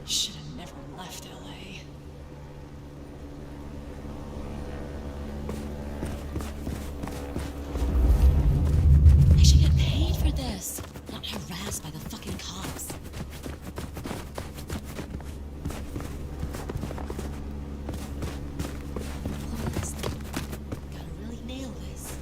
Should have never left LA. I should get paid for this, not harassed by the fucking cops. Almost. Gotta really nail this.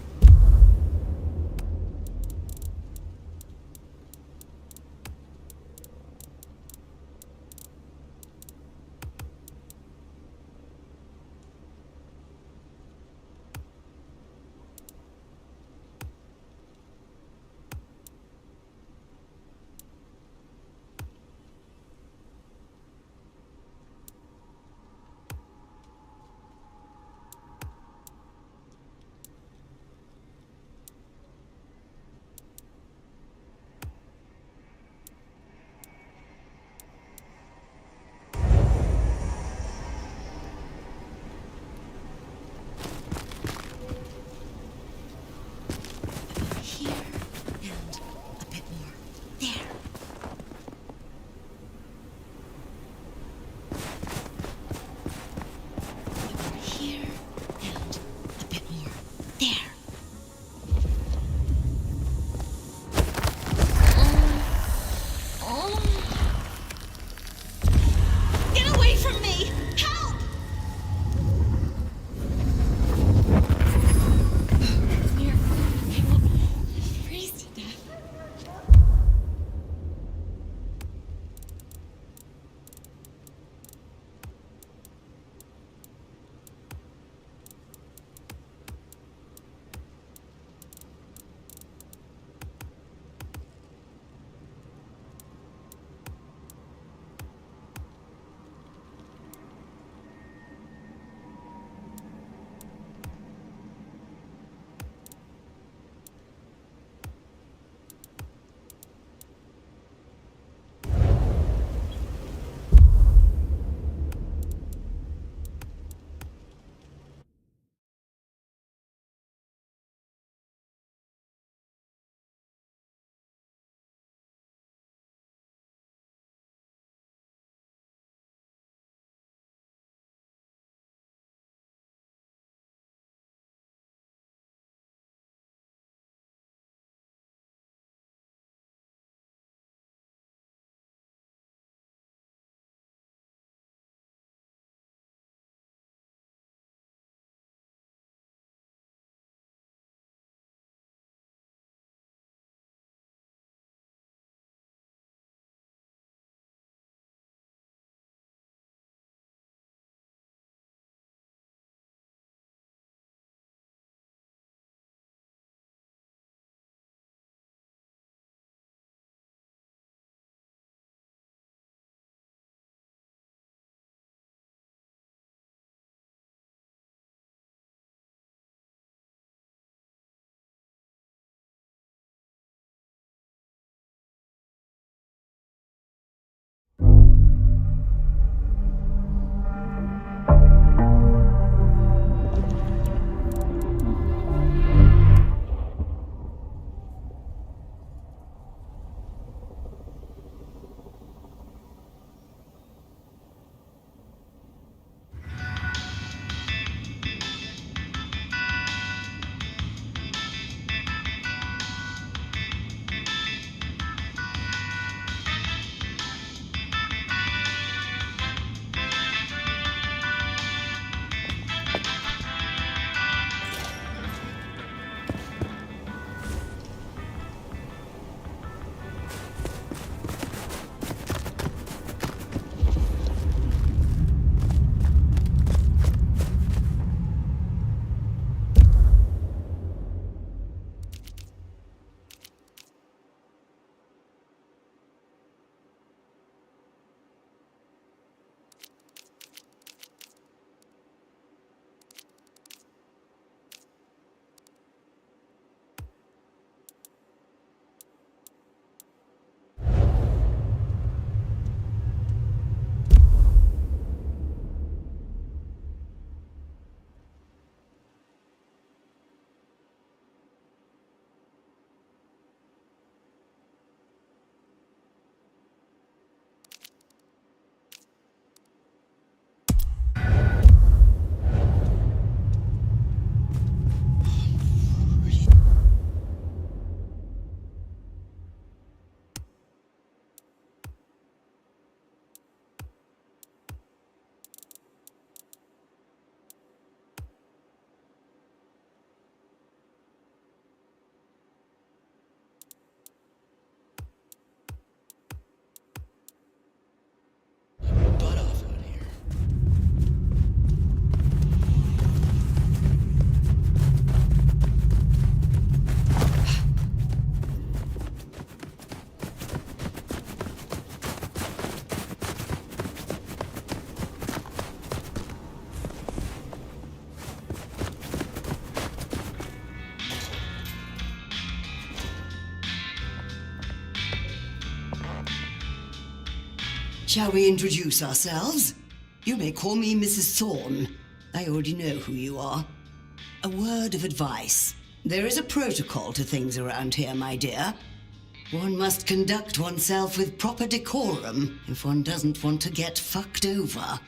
Shall we introduce ourselves? You may call me Mrs. Thorne. I already know who you are. A word of advice. There is a protocol to things around here, my dear. One must conduct oneself with proper decorum if one doesn't want to get fucked over.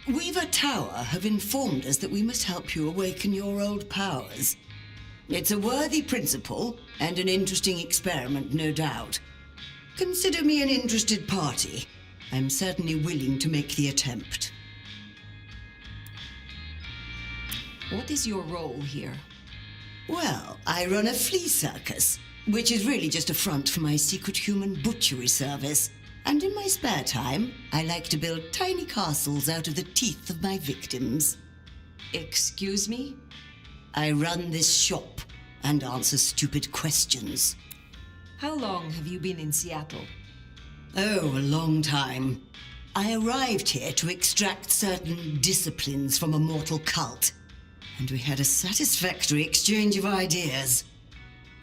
Weaver Tower have informed us that we must help you awaken your old powers. It's a worthy principle and an interesting experiment, no doubt. Consider me an interested party. I'm certainly willing to make the attempt. What is your role here? Well, I run a flea circus, which is really just a front for my secret human butchery service. And in my spare time, I like to build tiny castles out of the teeth of my victims. Excuse me? I run this shop and answer stupid questions. How long have you been in Seattle? Oh, a long time. I arrived here to extract certain disciplines from a mortal cult, and we had a satisfactory exchange of ideas.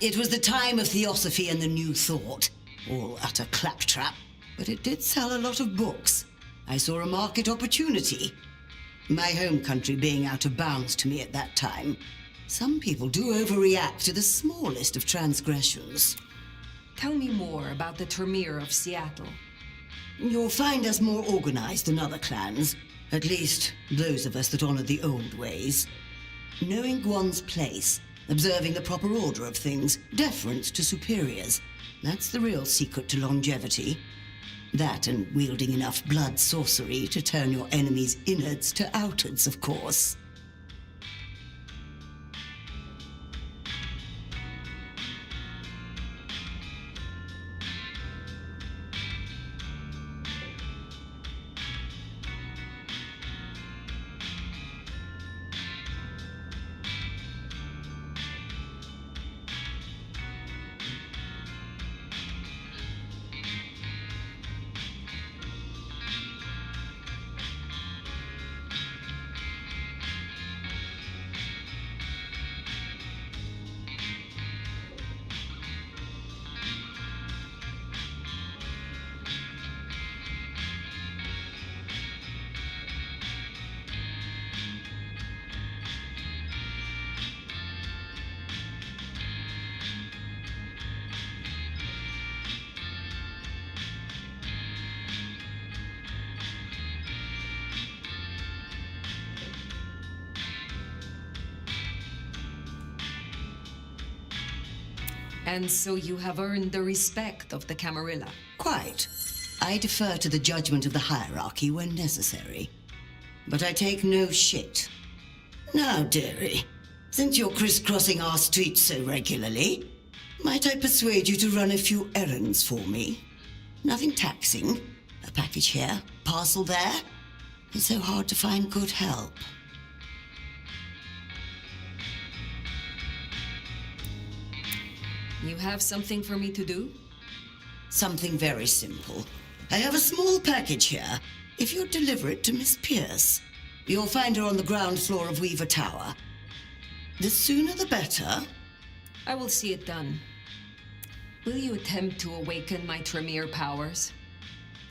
It was the time of Theosophy and the New Thought, all utter claptrap, but it did sell a lot of books. I saw a market opportunity. My home country being out of bounds to me at that time. Some people do overreact to the smallest of transgressions. Tell me more about the Tremere of Seattle. You'll find us more organized than other clans. At least, those of us that honor the old ways. Knowing one's place, observing the proper order of things, deference to superiors. That's the real secret to longevity. That and wielding enough blood sorcery to turn your enemy's innards to outards, of course. And so you have earned the respect of the Camarilla. Quite. I defer to the judgment of the hierarchy when necessary. But I take no shit. Now, dearie, since you're crisscrossing our streets so regularly, might I persuade you to run a few errands for me? Nothing taxing. A package here, parcel there. It's so hard to find good help. You have something for me to do? Something very simple. I have a small package here. If you'd deliver it to Miss Pierce, you'll find her on the ground floor of Weaver Tower. The sooner the better. I will see it done. Will you attempt to awaken my Tremere powers?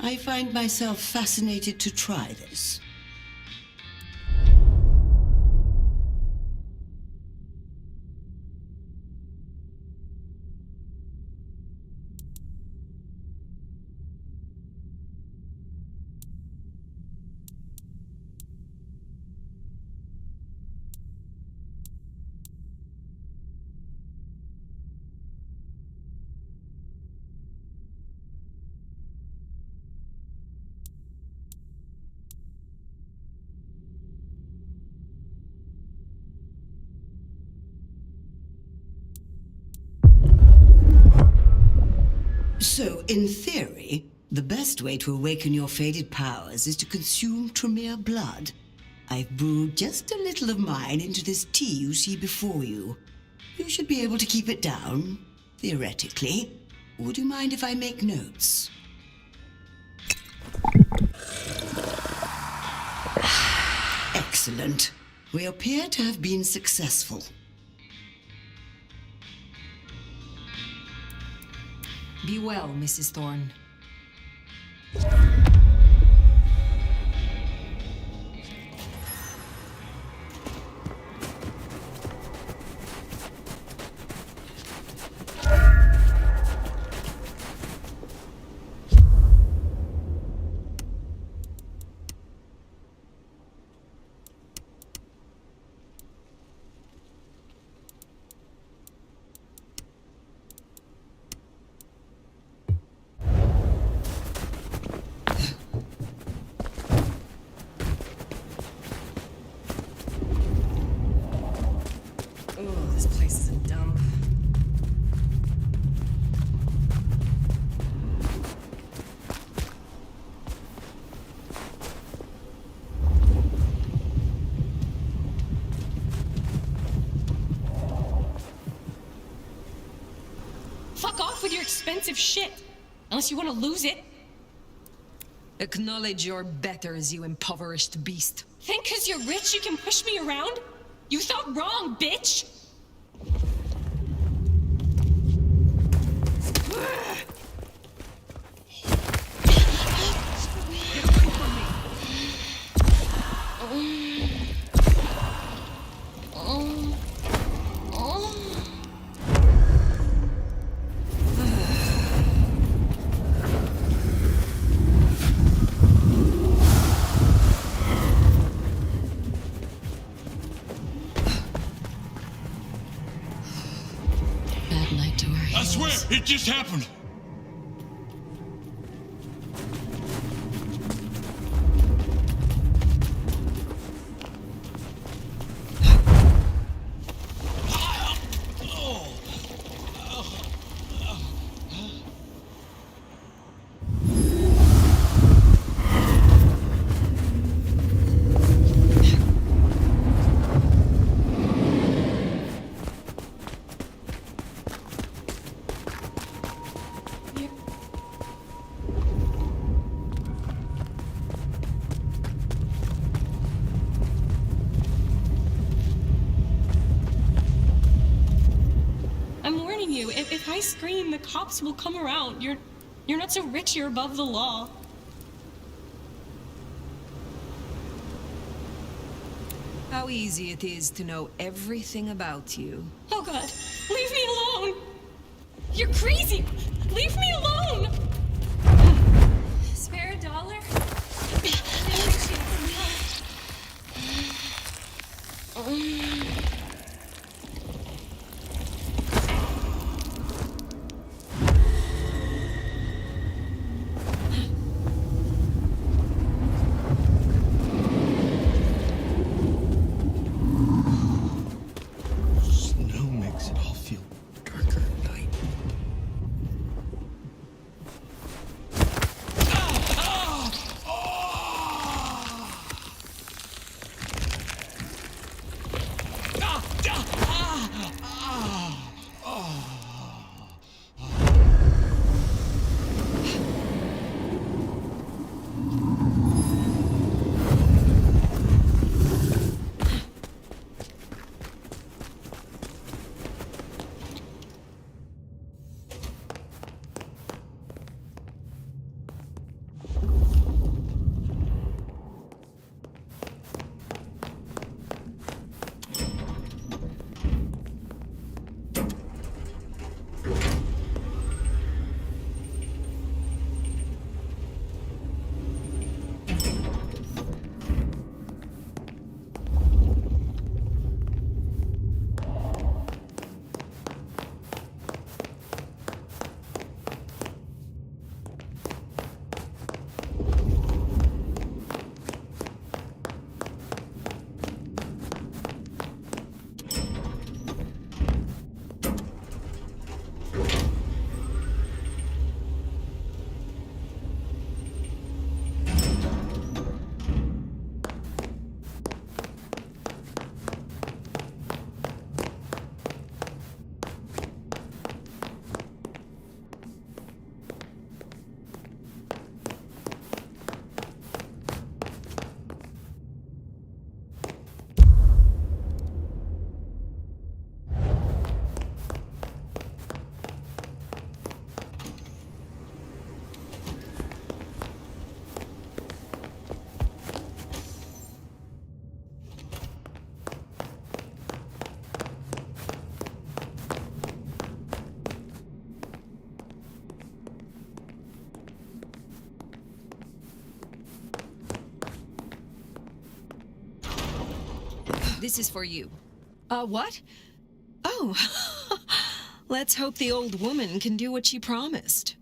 I find myself fascinated to try this. So, in theory, the best way to awaken your faded powers is to consume Tremere blood. I've brewed just a little of mine into this tea you see before you. You should be able to keep it down, theoretically. Would you mind if I make notes? Excellent. We appear to have been successful. Be well, Mrs. Thorne. fuck off with your expensive shit. Unless you want to lose it. Acknowledge your betters, you impoverished beast. Think 'cause you're rich you can push me around? You thought wrong, bitch! Bad night to our I heels. swear, it just happened. I'm warning you, if I scream, the cops will come around. You're not so rich you're above the law. How easy it is to know everything about you. Oh god, leave me alone! You're crazy! Leave me alone! Spare a dollar? I appreciate some help. Snow makes it all feel darker at night. This is for you. What? Oh, let's hope the old woman can do what she promised.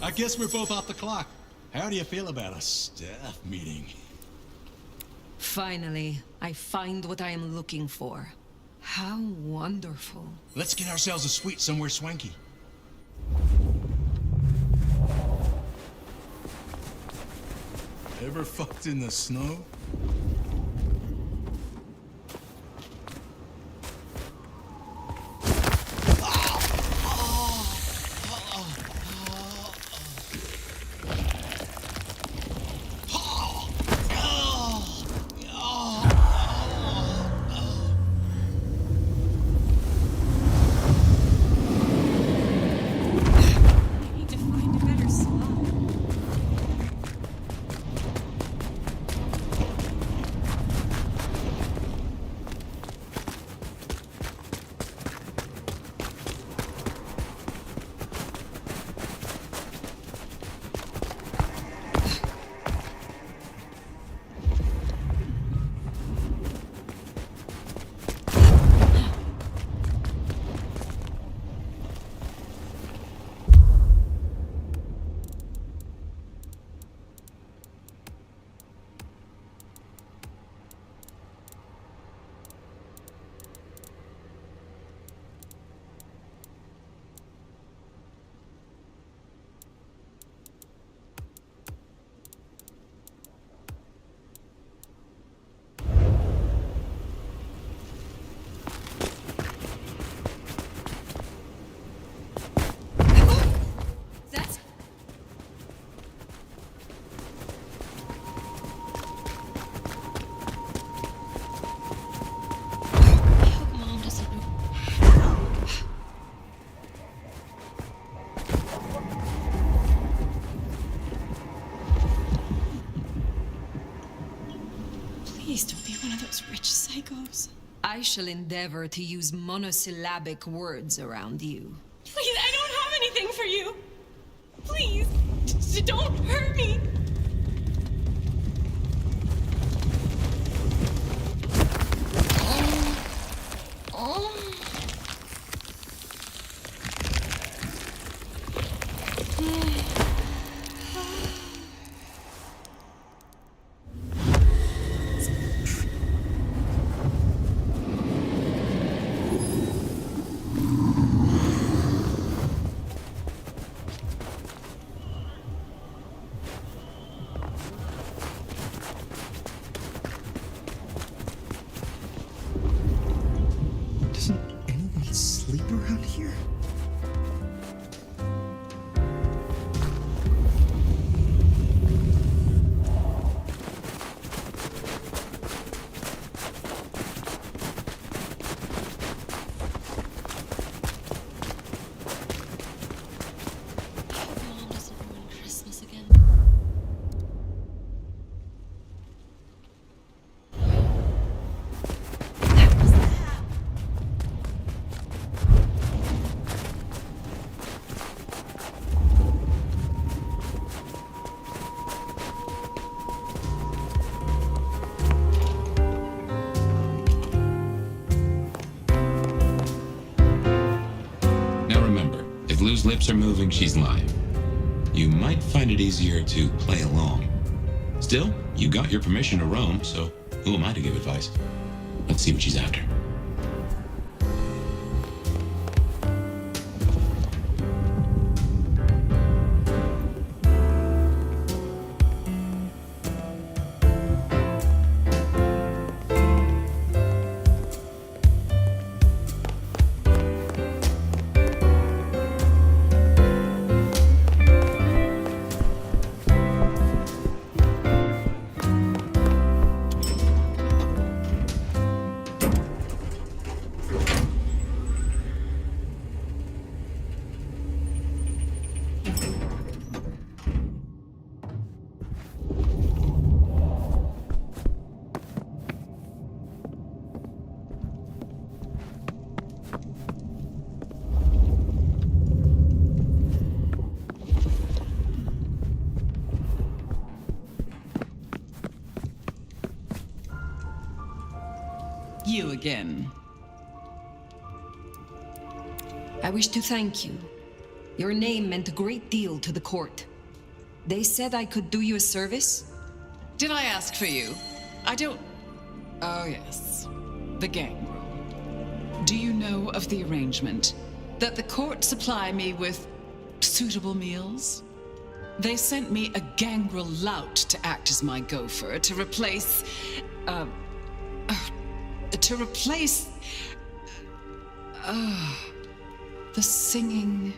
I guess we're both off the clock. How do you feel about a staff meeting? Finally, I find what I am looking for. How wonderful. Let's get ourselves a suite somewhere swanky. Ever fucked in the snow? I need to find a better slot. That's... I hope Mom doesn't know. Please don't be one of those rich psychos. I shall endeavor to use monosyllabic words around you. Please, I don't have anything for you. Please, don't hurt me. Doesn't anyone sleep around here? I hope Mom doesn't ruin Christmas again. What was that? Now remember, if Lou's lips are moving, she's lying. You might find it easier to play along. Still, you got your permission to roam, so who am I to give advice? Let's see what she's after. You again. I wish to thank you. Your name meant a great deal to the court. They said I could do you a service? Did I ask for you? I don't... Oh, yes. The gangrel. Do you know of the arrangement? That the court supply me with suitable meals? They sent me a gangrel lout to act as my gopher, to replace... the singing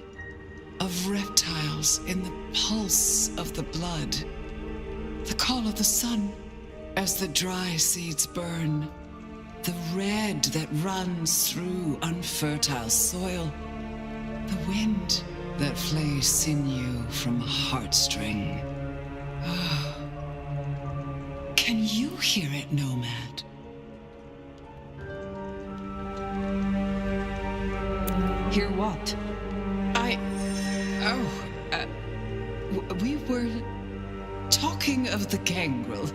of reptiles in the pulse of the blood. The call of the sun as the dry seeds burn. The red that runs through unfertile soil. The wind that flays sinew from a heartstring. Can you hear it, Nomad? Hear what? We were talking of the gangrel.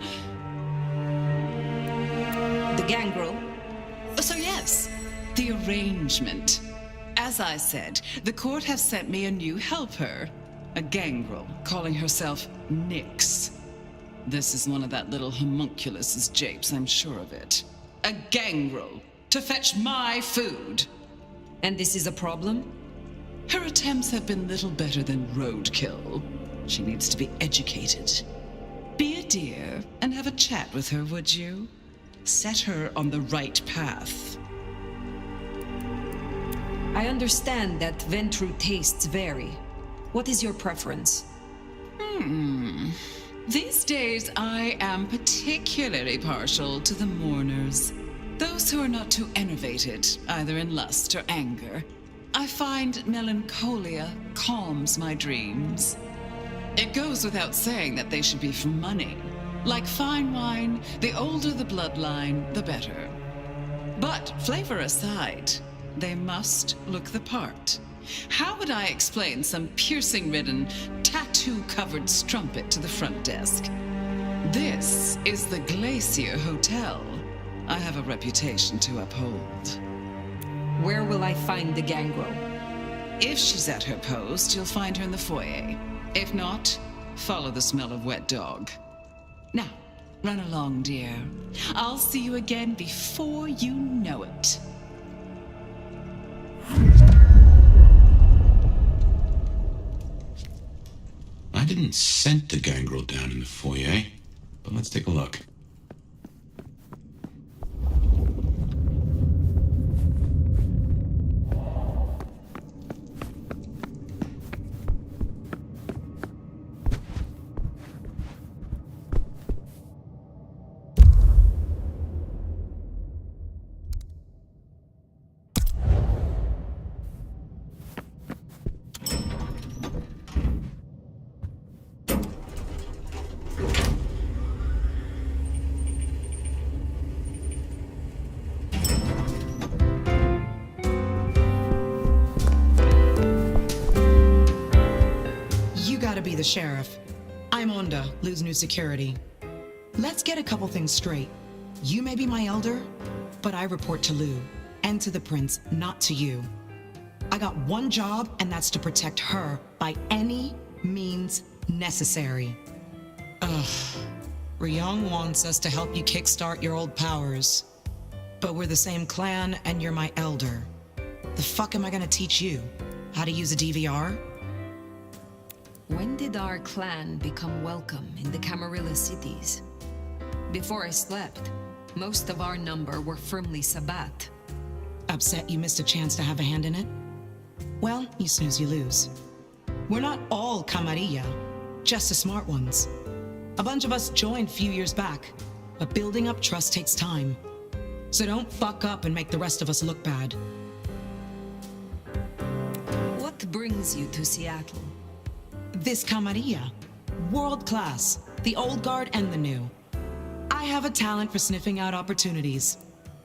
The gangrel? So yes, the arrangement. As I said, the court have sent me a new helper, a gangrel, calling herself Nyx. This is one of that little homunculus's japes, I'm sure of it. A gangrel, to fetch my food. And this is a problem? Her attempts have been little better than roadkill. She needs to be educated. Be a dear and have a chat with her, would you? Set her on the right path. I understand that Ventru tastes vary. What is your preference? These days, I am particularly partial to the mourners. Those who are not too enervated, either in lust or anger. I find melancholia calms my dreams. It goes without saying that they should be from money. Like fine wine, the older the bloodline, the better. But flavor aside, they must look the part. How would I explain some piercing-ridden, tattoo-covered strumpet to the front desk? This is the Glacier Hotel. I have a reputation to uphold. Where will I find the gangrel? If she's at her post, you'll find her in the foyer. If not, follow the smell of wet dog. Now, run along, dear. I'll see you again before you know it. I didn't scent the gangrel down in the foyer, but let's take a look. Be the sheriff. I'm Onda, Lou's new security. Let's get a couple things straight. You may be my elder, but I report to Lou, and to the prince, not to you. I got one job, and that's to protect her by any means necessary. Ryong wants us to help you kickstart your old powers. But we're the same clan, and you're my elder. The fuck am I gonna teach you? How to use a DVR? When did our clan become welcome in the Camarilla cities? Before I slept, most of our number were firmly Sabbat. Upset you missed a chance to have a hand in it? Well, you snooze, you lose. We're not all Camarilla, just the smart ones. A bunch of us joined a few years back, but building up trust takes time. So don't fuck up and make the rest of us look bad. What brings you to Seattle? This Camarilla. World class. The old guard and the new. I have a talent for sniffing out opportunities.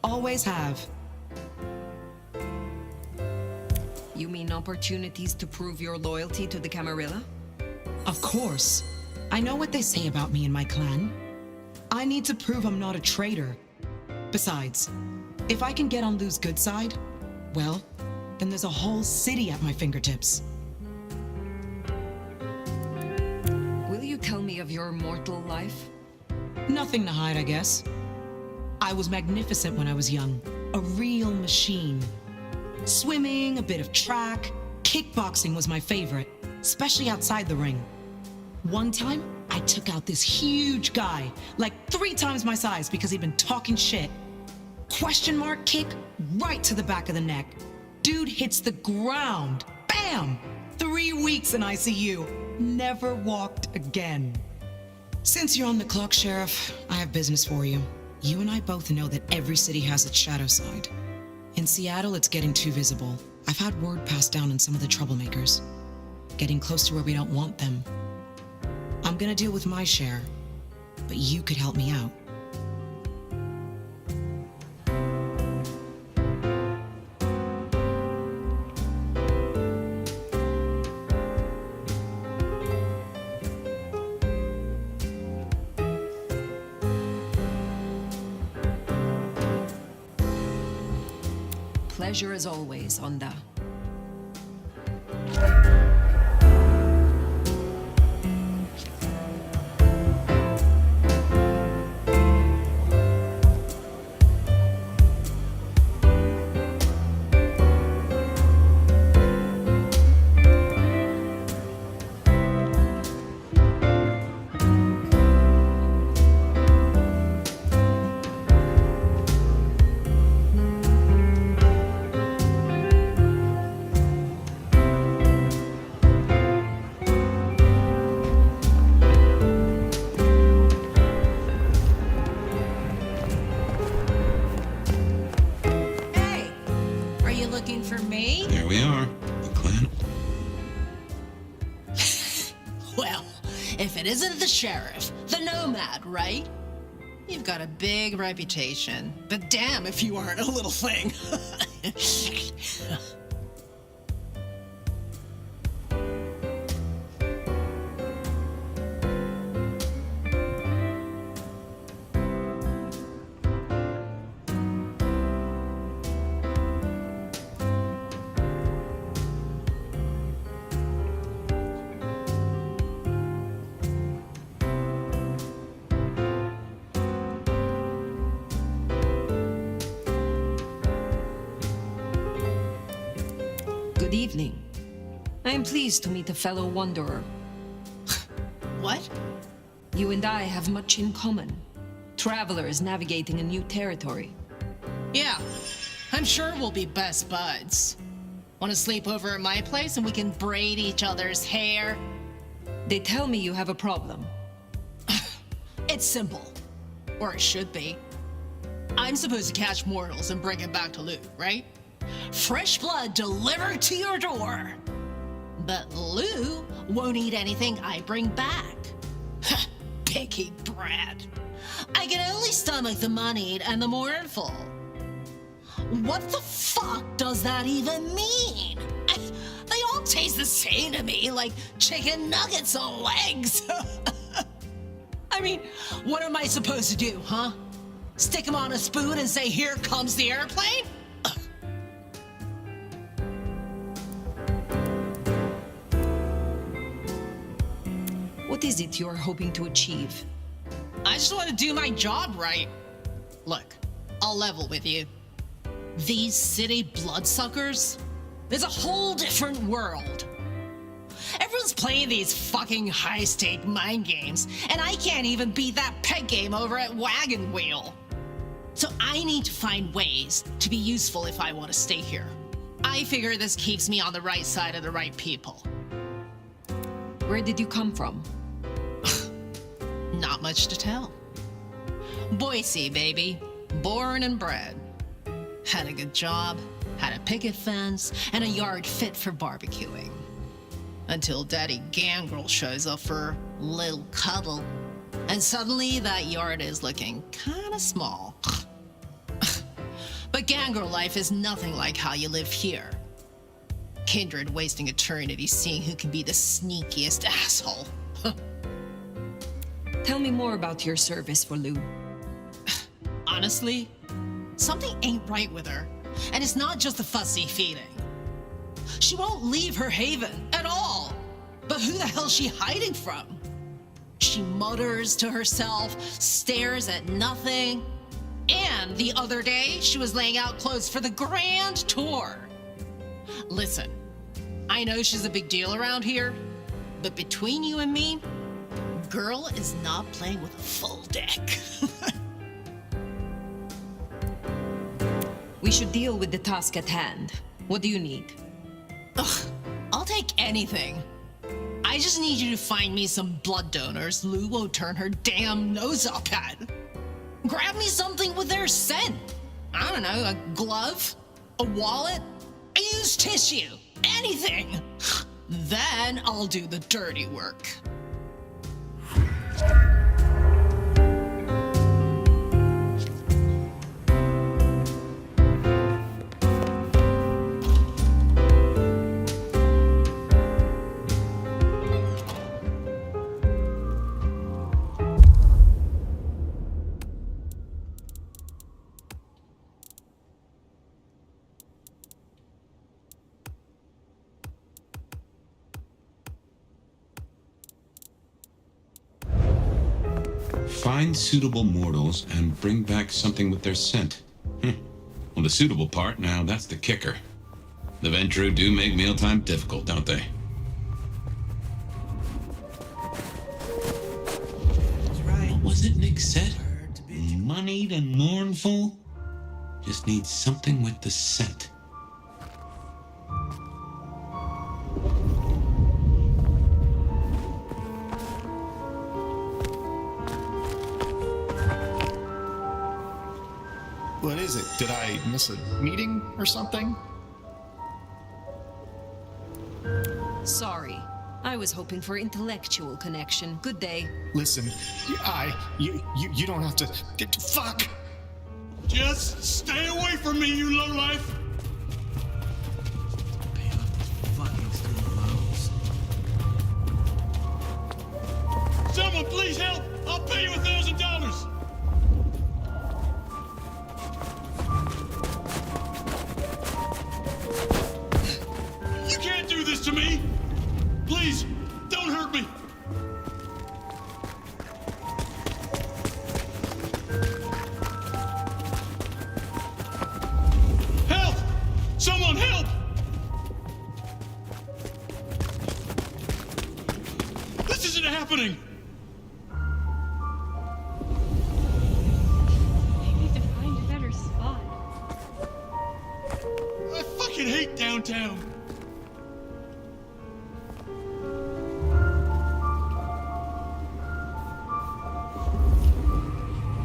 Always have. You mean opportunities to prove your loyalty to the Camarilla? Of course. I know what they say about me and my clan. I need to prove I'm not a traitor. Besides, if I can get on Lou's good side, well, then there's a whole city at my fingertips. tell me of your mortal life? Nothing to hide, I guess. I was magnificent when I was young. A real machine. Swimming, a bit of track. Kickboxing was my favorite, especially outside the ring. One time, I took out this huge guy, like 3 times my size because he'd been talking shit. Question mark kick right to the back of the neck. Dude hits the ground. Bam! 3 weeks in ICU. Never walked again. Since you're on the clock, Sheriff, I have business for you. You and I both know that every city has its shadow side. In Seattle, it's getting too visible. I've had word passed down on some of the troublemakers. Getting close to where we don't want them. I'm gonna deal with my share, but you could help me out. Pleasure as always, Onda. There we are. The clan. Well, if it isn't the sheriff, the nomad, right? You've got a big reputation, but damn if you aren't a little thing. Good evening. I am pleased to meet a fellow wanderer. What? You and I have much in common. Travelers navigating a new territory. Yeah, I'm sure we'll be best buds. Want to sleep over at my place and we can braid each other's hair? They tell me you have a problem. It's simple. Or it should be. I'm supposed to catch mortals and bring them back to Lou, right? Fresh blood delivered to your door. But Lou won't eat anything I bring back. Picky brat. I can only stomach the moneyed and the mournful. What the fuck does that even mean? They all taste the same to me, like chicken nuggets on legs. I mean, what am I supposed to do, huh? Stick them on a spoon and say, "Here comes the airplane"? What is it you're hoping to achieve? I just want to do my job right. Look, I'll level with you. These city bloodsuckers, there's a whole different world. Everyone's playing these fucking high-stake mind games, and I can't even beat that peg game over at Wagon Wheel. So I need to find ways to be useful if I want to stay here. I figure this keeps me on the right side of the right people. Where did you come from? Not much to tell. Boise, baby. Born and bred. Had a good job, had a picket fence, and a yard fit for barbecuing. Until Daddy Gangrel shows up for a little cuddle. And suddenly that yard is looking kinda small. But Gangrel life is nothing like how you live here. Kindred wasting eternity seeing who can be the sneakiest asshole. Tell me more about your service for Lou. Honestly, something ain't right with her. And it's not just the fussy feeding. She won't leave her haven at all. But who the hell's she hiding from? She mutters to herself, stares at nothing. And the other day, she was laying out clothes for the grand tour. Listen, I know she's a big deal around here, but between you and me, girl is not playing with a full deck. We should deal with the task at hand. What do you need? Ugh, I'll take anything. I just need you to find me some blood donors Lou won't turn her damn nose up at. Grab me something with their scent. I don't know, a glove, a wallet, a used tissue, anything. Then I'll do the dirty work. Find suitable mortals and bring back something with their scent. Well, the suitable part, now that's the kicker. The Ventru do make mealtime difficult, don't they? What was it Nick said? Moneyed and mournful? Just need something with the scent. What is it? Did I miss a meeting or something? Sorry. I was hoping for intellectual connection. Good day. Listen, you don't have to. Fuck! Just stay away from me, you lowlife! Someone please help! I'll pay you $1,000! You can't do this to me! Please, don't hurt me! Help! Someone help! This isn't happening! I need to find a better spot. I fucking hate downtown!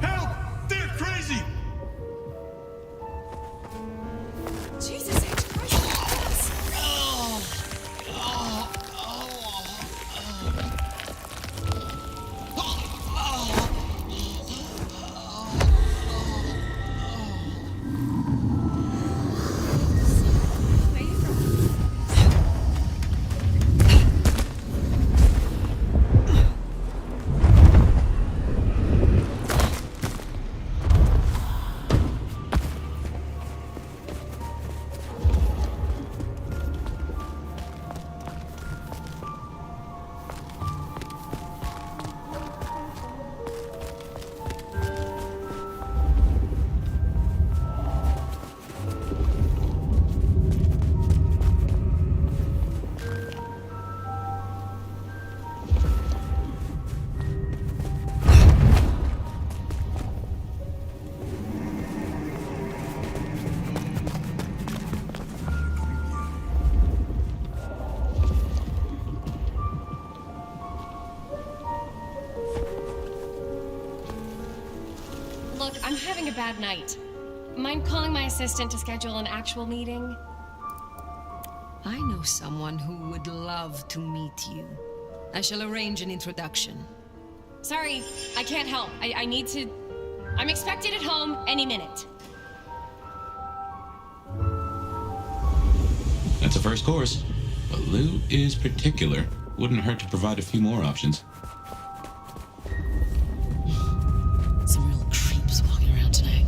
Help! They're crazy! Jesus H. Christ. Look, I'm having a bad night. Mind calling my assistant to schedule an actual meeting? I know someone who would love to meet you. I shall arrange an introduction. Sorry, I can't help. I need to... I'm expected at home any minute. That's a first course. But Lou is particular. Wouldn't hurt to provide a few more options. Some real creeps walking around tonight.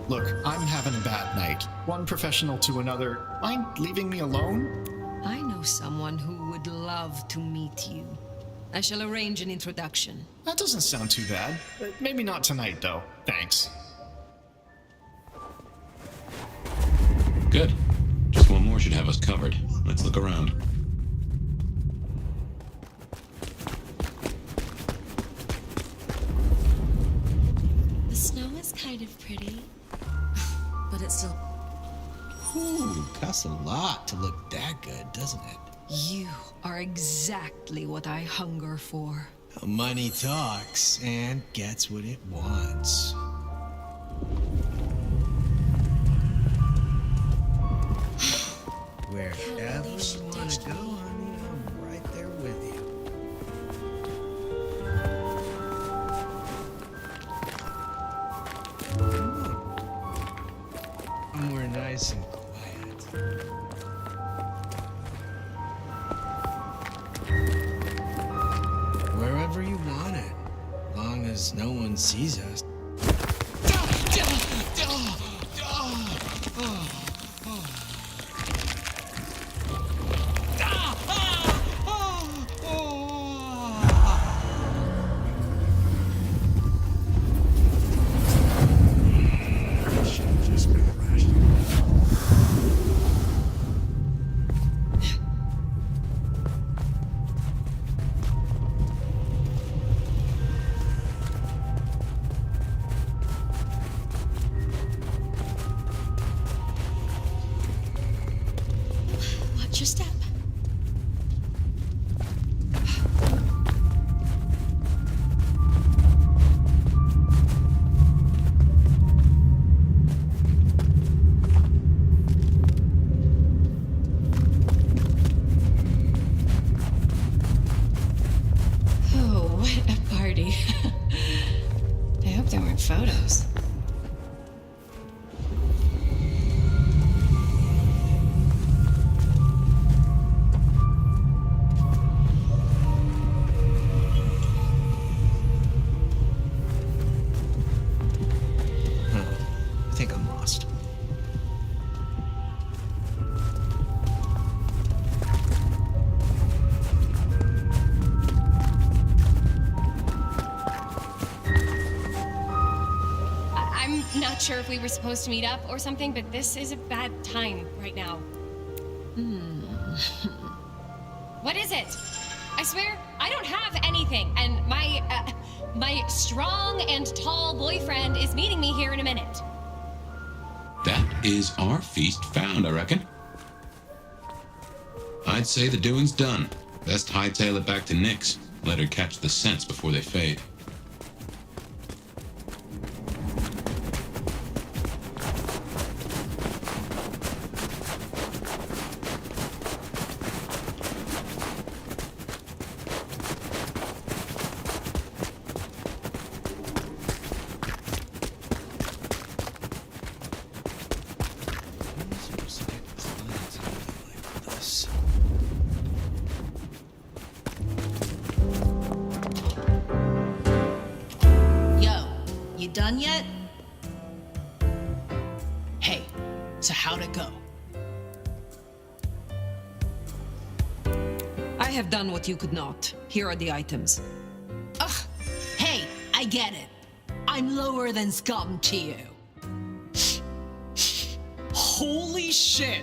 Look, I'm having a bad night. One professional to another. Mind leaving me alone? I know someone who would love to meet you. I shall arrange an introduction. That doesn't sound too bad. Maybe not tonight, though. Thanks. Good. Just one more should have us covered. Let's look around. The snow is kind of pretty, but it's still. Ooh, costs a lot to look that good, doesn't it? You are exactly what I hunger for. Money talks and gets what it wants. Wherever you want to go, honey, I'm right there with you. Somewhere nice and quiet. Wherever you want it, long as no one sees us. Watch your step. Oh, what a party. I hope there weren't photos. I think I'm lost. I'm not sure if we were supposed to meet up or something, but this is a bad time right now. What is it? I swear, I don't have anything, and my strong and tall boyfriend is meeting me here in a minute. That is our feast found, I reckon. I'd say the doing's done. Best hightail it back to Nyx. Let her catch the scents before they fade. Yo, you done yet? Hey, so how'd it go? I have done what you could not. Here are the items. Ugh, hey, I get it. I'm lower than scum to you. Holy shit!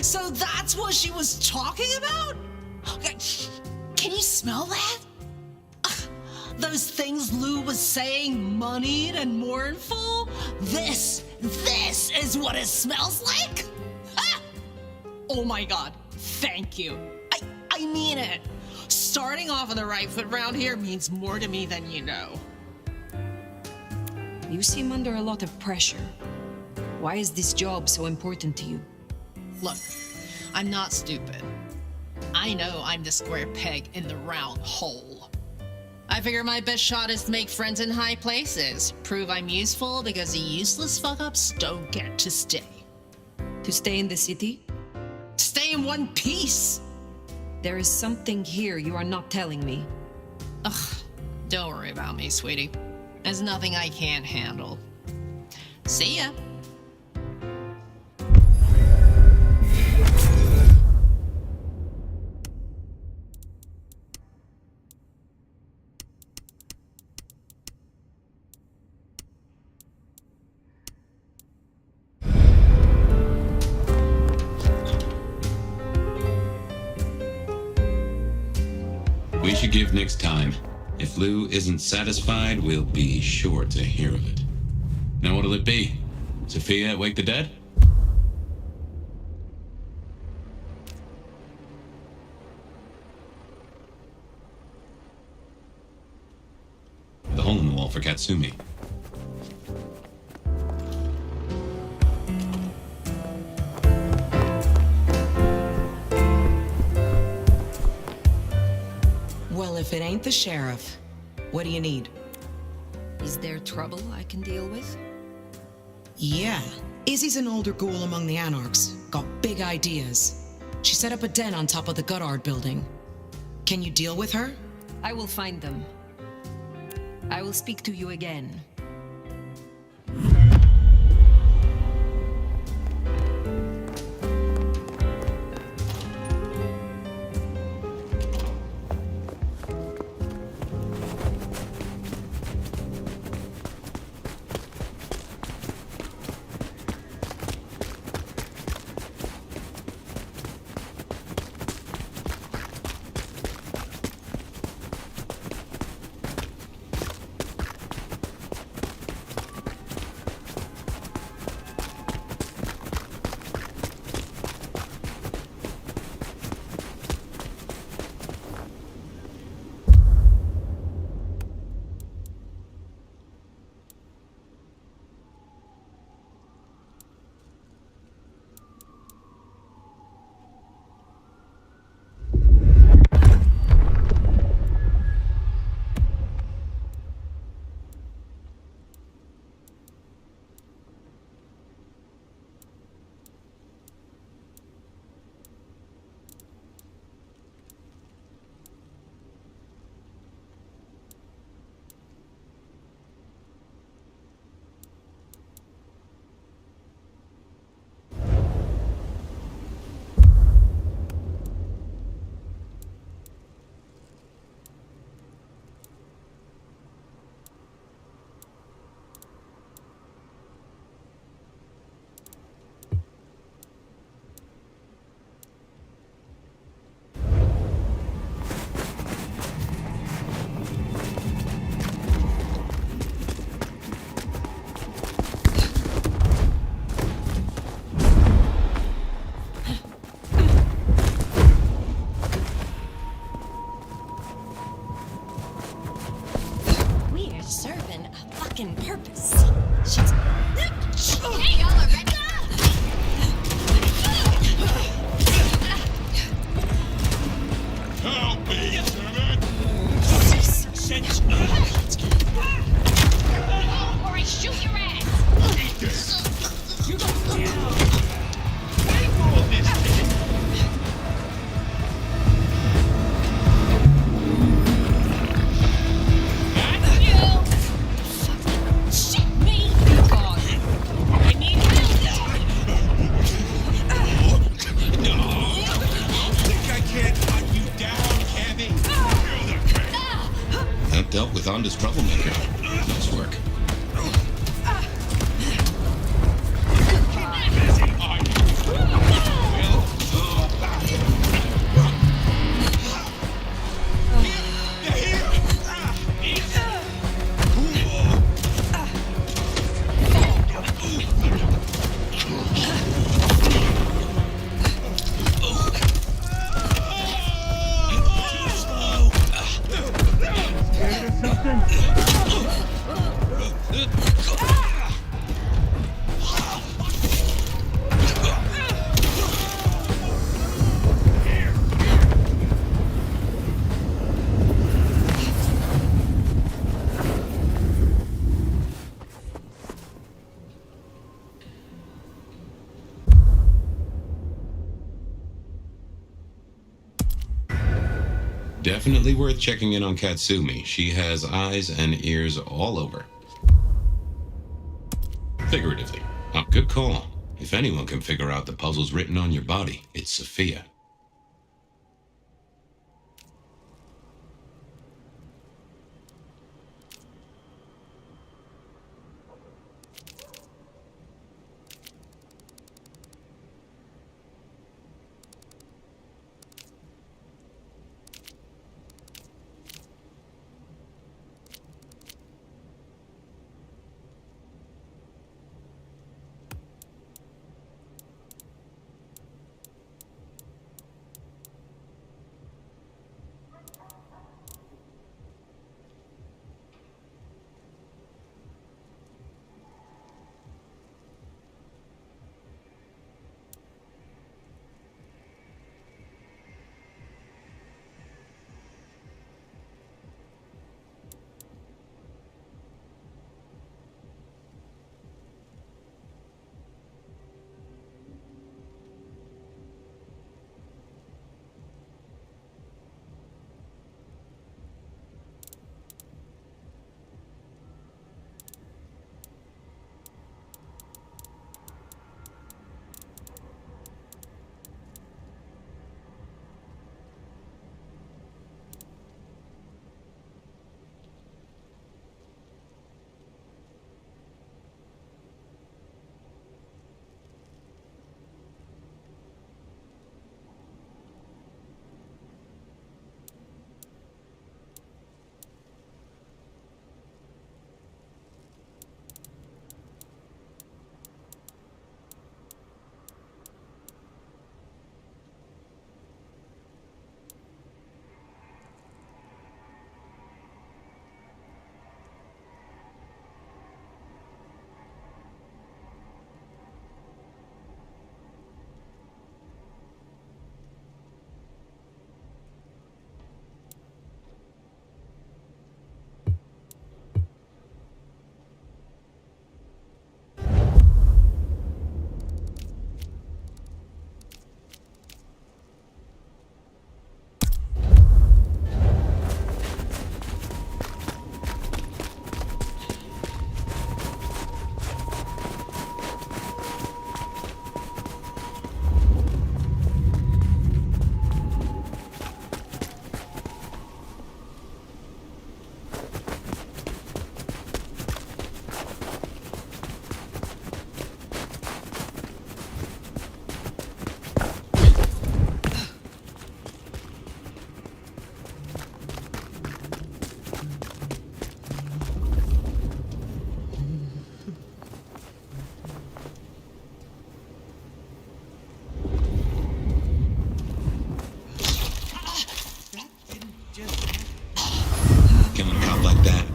So that's what she was talking about? Can you smell that? Ugh, those things Lou was saying, moneyed and mournful? This is what it smells like? Ah! Oh my god, thank you. I mean it. Starting off on the right foot round here means more to me than you know. You seem under a lot of pressure. Why is this job so important to you? Look, I'm not stupid. I know I'm the square peg in the round hole. I figure my best shot is to make friends in high places, prove I'm useful because the useless fuck-ups don't get to stay. To stay in the city? Stay in one piece! There is something here you are not telling me. Ugh, don't worry about me, sweetie. There's nothing I can't handle. See ya. We should give Nix time. If Lou isn't satisfied, we'll be sure to hear of it. Now what'll it be? Sophia at Wake the Dead? The hole in the wall for Katsumi. Well, if it ain't the sheriff, what do you need? Is there trouble I can deal with? Yeah. Izzy's an older ghoul among the Anarchs. Got big ideas. She set up a den on top of the Goddard building. Can you deal with her? I will find them. I will speak to you again. Purpose. Shit. Hey, y'all are ready? Help me, Senate! Or I shoot your ass! Eat this! You go down! Roll this thing! That's you! Shit me! God. I need help! Think I can't hunt you down, Cabby? That dealt with Onda's troublemaker. Nice work. Definitely worth checking in on Katsumi. She has eyes and ears all over. Figuratively. Good call. If anyone can figure out the puzzles written on your body, it's Sophia.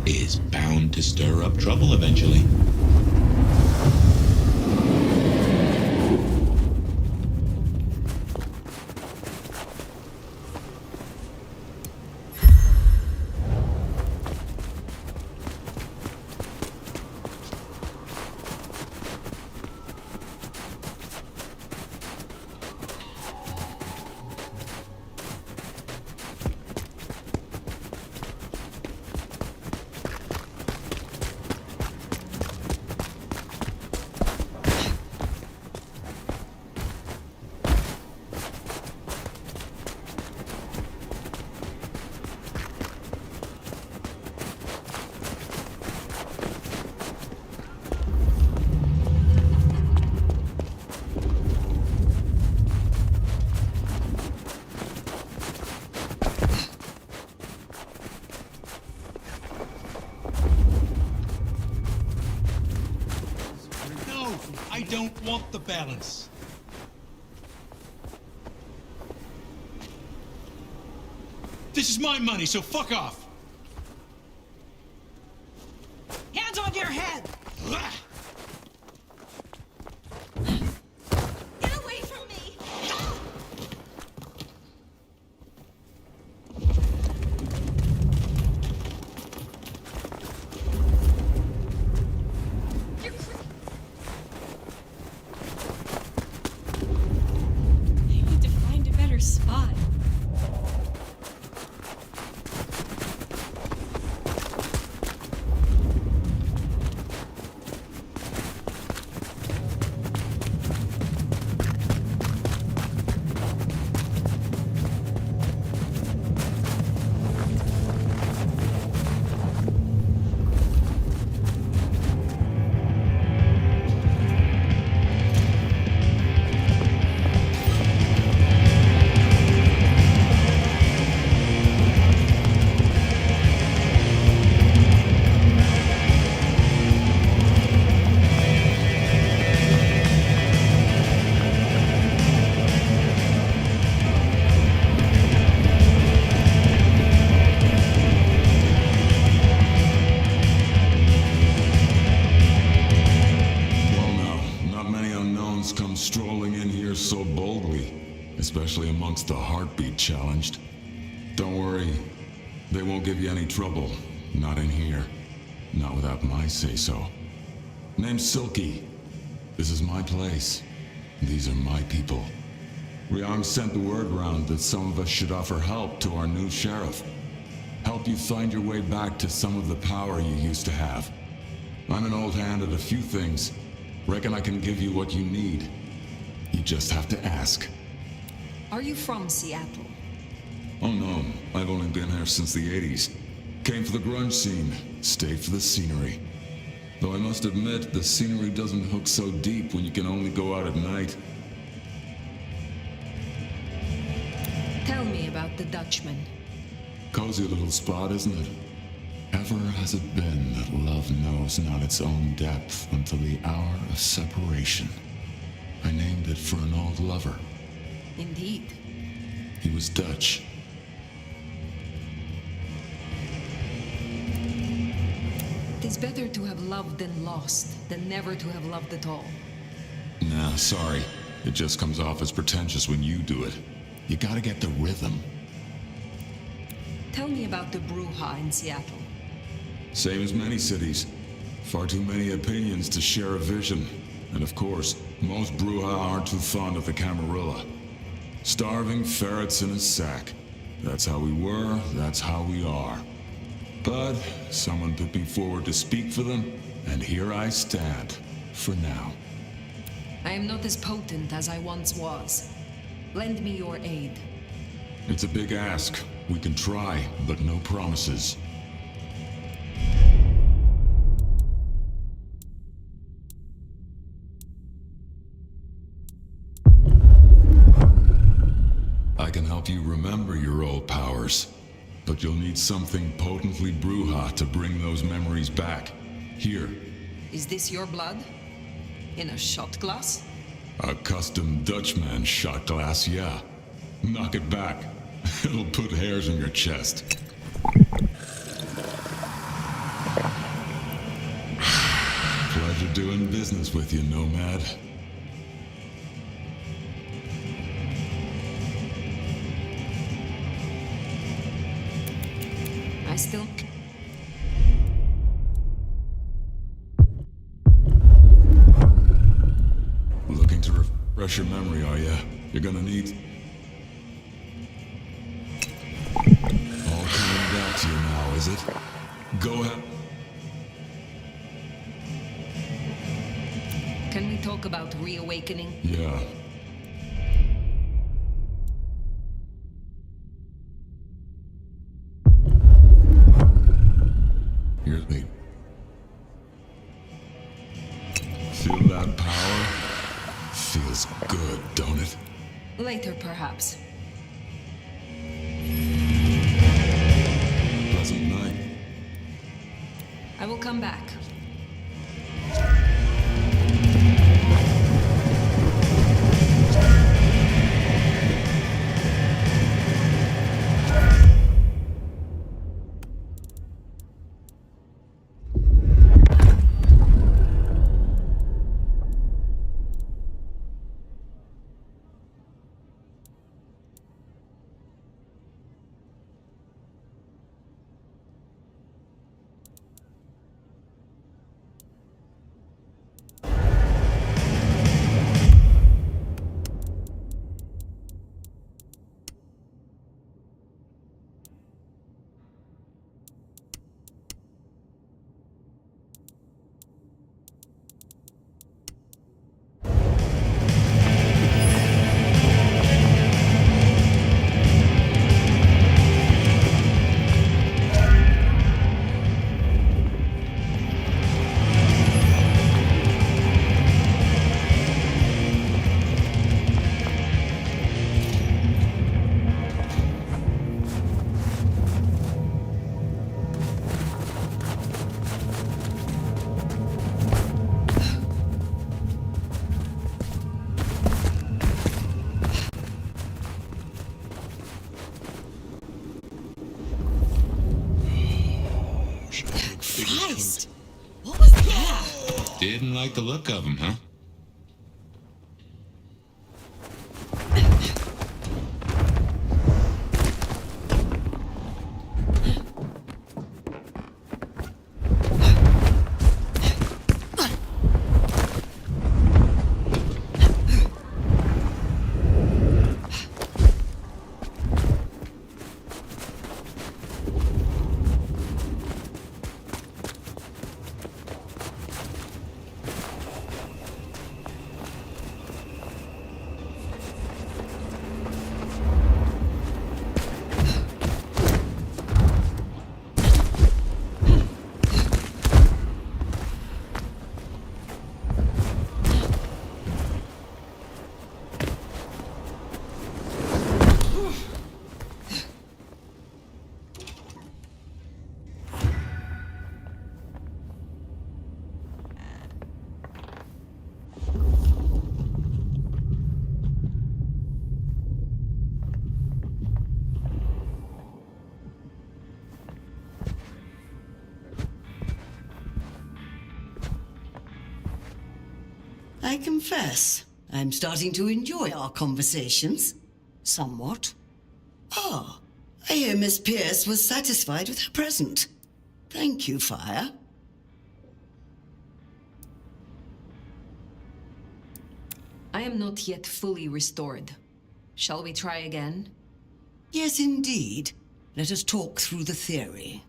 Is bound to stir up trouble eventually. I don't want the balance. This is my money, so fuck off. Hands on your head! Get away from me! I need to find a better spot. especially amongst the heartbeat challenged. Don't worry, they won't give you any trouble. Not in here. Not without my say-so. Name's Silky. This is my place. These are my people. Ryang sent the word round that some of us should offer help to our new sheriff. Help you find your way back to some of the power you used to have. I'm an old hand at a few things. Reckon I can give you what you need. You just have to ask. Are you from Seattle? Oh no, I've only been here since the 80s. Came for the grunge scene, stayed for the scenery. Though I must admit, the scenery doesn't hook so deep when you can only go out at night. Tell me about the Dutchman. Cozy little spot, isn't it? Ever has it been that love knows not its own depth until the hour of separation. I named it for an old lover. Indeed. He was Dutch. It is better to have loved and lost than never to have loved at all. Nah, sorry. It just comes off as pretentious when you do it. You gotta get the rhythm. Tell me about the Bruja in Seattle. Same as many cities. Far too many opinions to share a vision. And of course, most Bruja aren't too fond of the Camarilla. Starving ferrets in a sack. That's how we were, that's how we are. But someone put me forward to speak for them, and here I stand, for now. I am not as potent as I once was. Lend me your aid. It's a big ask. We can try, but no promises. I can help you remember your old powers, but you'll need something potently Bruja to bring those memories back. Here. Is this your blood? In a shot glass? A custom Dutchman shot glass, yeah. Knock it back. It'll put hairs on your chest. Pleasure doing business with you, Nomad. I still... Looking to refresh your memory, are you? You're gonna need... All coming back to you now, is it? Go ahead. Can we talk about reawakening? Yeah. Here's me. Feel that power? Feels good, don't it? Later, perhaps. Pleasant night. I will come back. Christ! What was that? Didn't like the look of him, huh? I confess, I'm starting to enjoy our conversations. Somewhat. Ah, I hear Miss Pierce was satisfied with her present. Thank you, Fire. I am not yet fully restored. Shall we try again? Yes, indeed. Let us talk through the theory.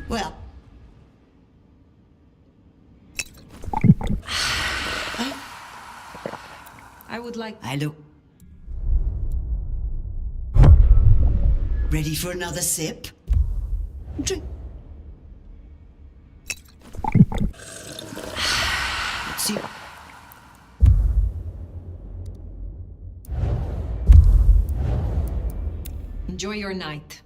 Well, I would like... I look... Ready for another sip? Drink. Let's see. Enjoy your night.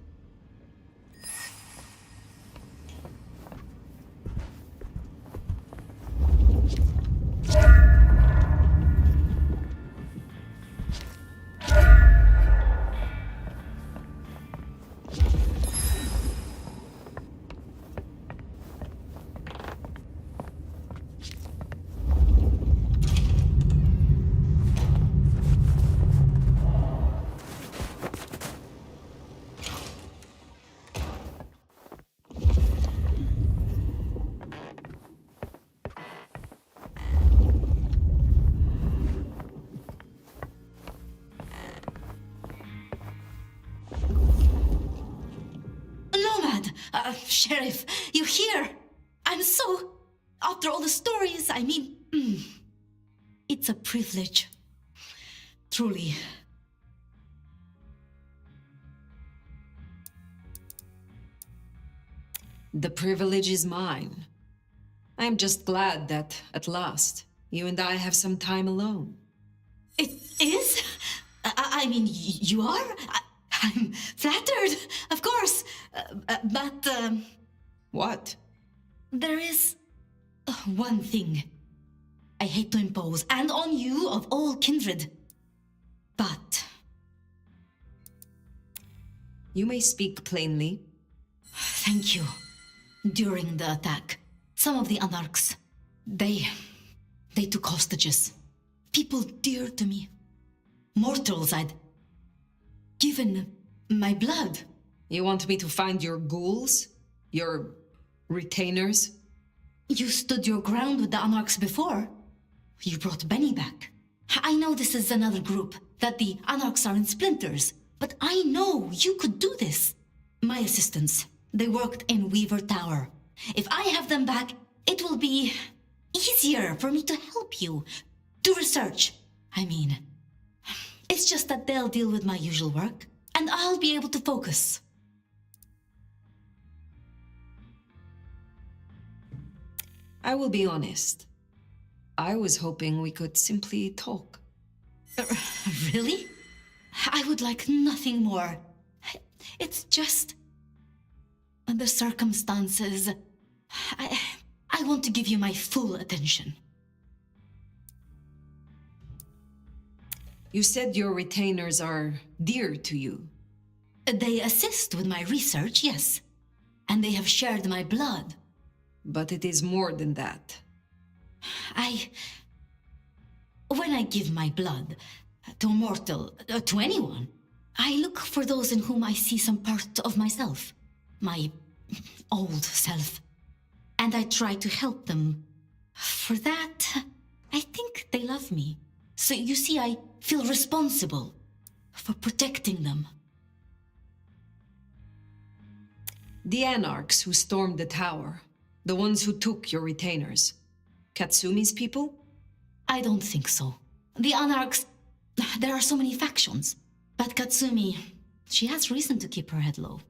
Sheriff, you're here. I'm so... After all the stories, I mean... It's a privilege. Truly. The privilege is mine. I am just glad that, at last, you and I have some time alone. It is? I mean, you are? I'm flattered, of course. But... What? There is... one thing. I hate to impose, and on you of all kindred. But... You may speak plainly. Thank you. During the attack, some of the Anarchs, they took hostages. People dear to me. Mortals I'd given my blood. You want me to find your ghouls? Your retainers? You stood your ground with the Anarchs before. You brought Benny back. I know this is another group, that the Anarchs are in splinters, but I know you could do this. My assistants, they worked in Weaver Tower. If I have them back, it will be easier for me to help you. Do research, I mean. It's just that they'll deal with my usual work, and I'll be able to focus. I will be honest. I was hoping we could simply talk. Really? I would like nothing more. It's just... the circumstances... I want to give you my full attention. You said your retainers are dear to you. They assist with my research, yes. And they have shared my blood. But it is more than that. When I give my blood to a mortal, to anyone, I look for those in whom I see some part of myself, my old self, and I try to help them. For that, I think they love me. So you see, I feel responsible for protecting them. The Anarchs who stormed the tower, the ones who took your retainers, Katsumi's people? I don't think so. The Anarchs, there are so many factions. But Katsumi, she has reason to keep her head low.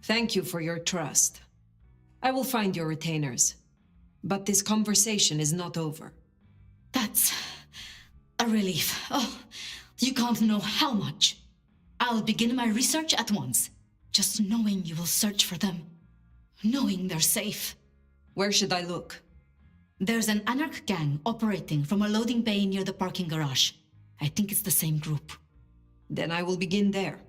Thank you for your trust. I will find your retainers. But this conversation is not over. That's a relief. Oh, you can't know how much. I'll begin my research at once. Just knowing you will search for them. Knowing they're safe. Where should I look? There's an Anarch gang operating from a loading bay near the parking garage. I think it's the same group. Then I will begin there.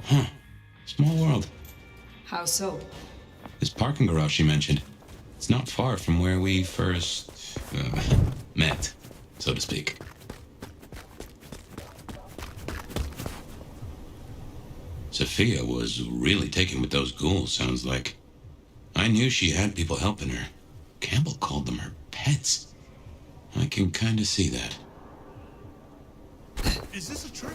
Huh. Small world. How so? This parking garage you mentioned, it's not far from where we first met, so to speak. Sophia was really taken with those ghouls, sounds like. I knew she had people helping her. Campbell called them her pets. I can kind of see that. Is this a trick?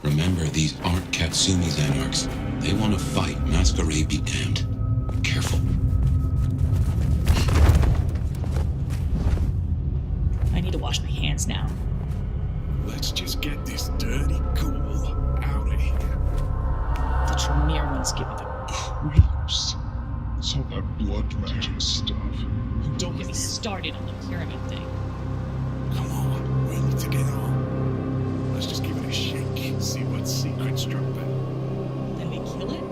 Remember, these aren't Katsumi's Anarchs. They want to fight. Masquerade be damned. Careful. I need to wash my hands now. Let's just get this dirty ghoul out of here. The Tremere one's giving them. Creeps. So that blood magic stuff. Don't get me started on the pyramid thing. Come on, we need to get on. Let's just give it a shake. See what secrets drop out. Then we kill it?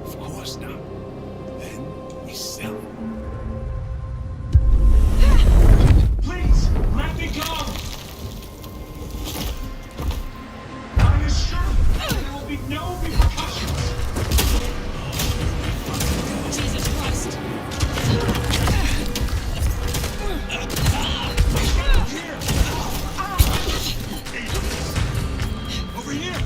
Of course not. Then we sell it. Please, let me go! I assure you, there will be no repercussions. Jesus Christ! Over here!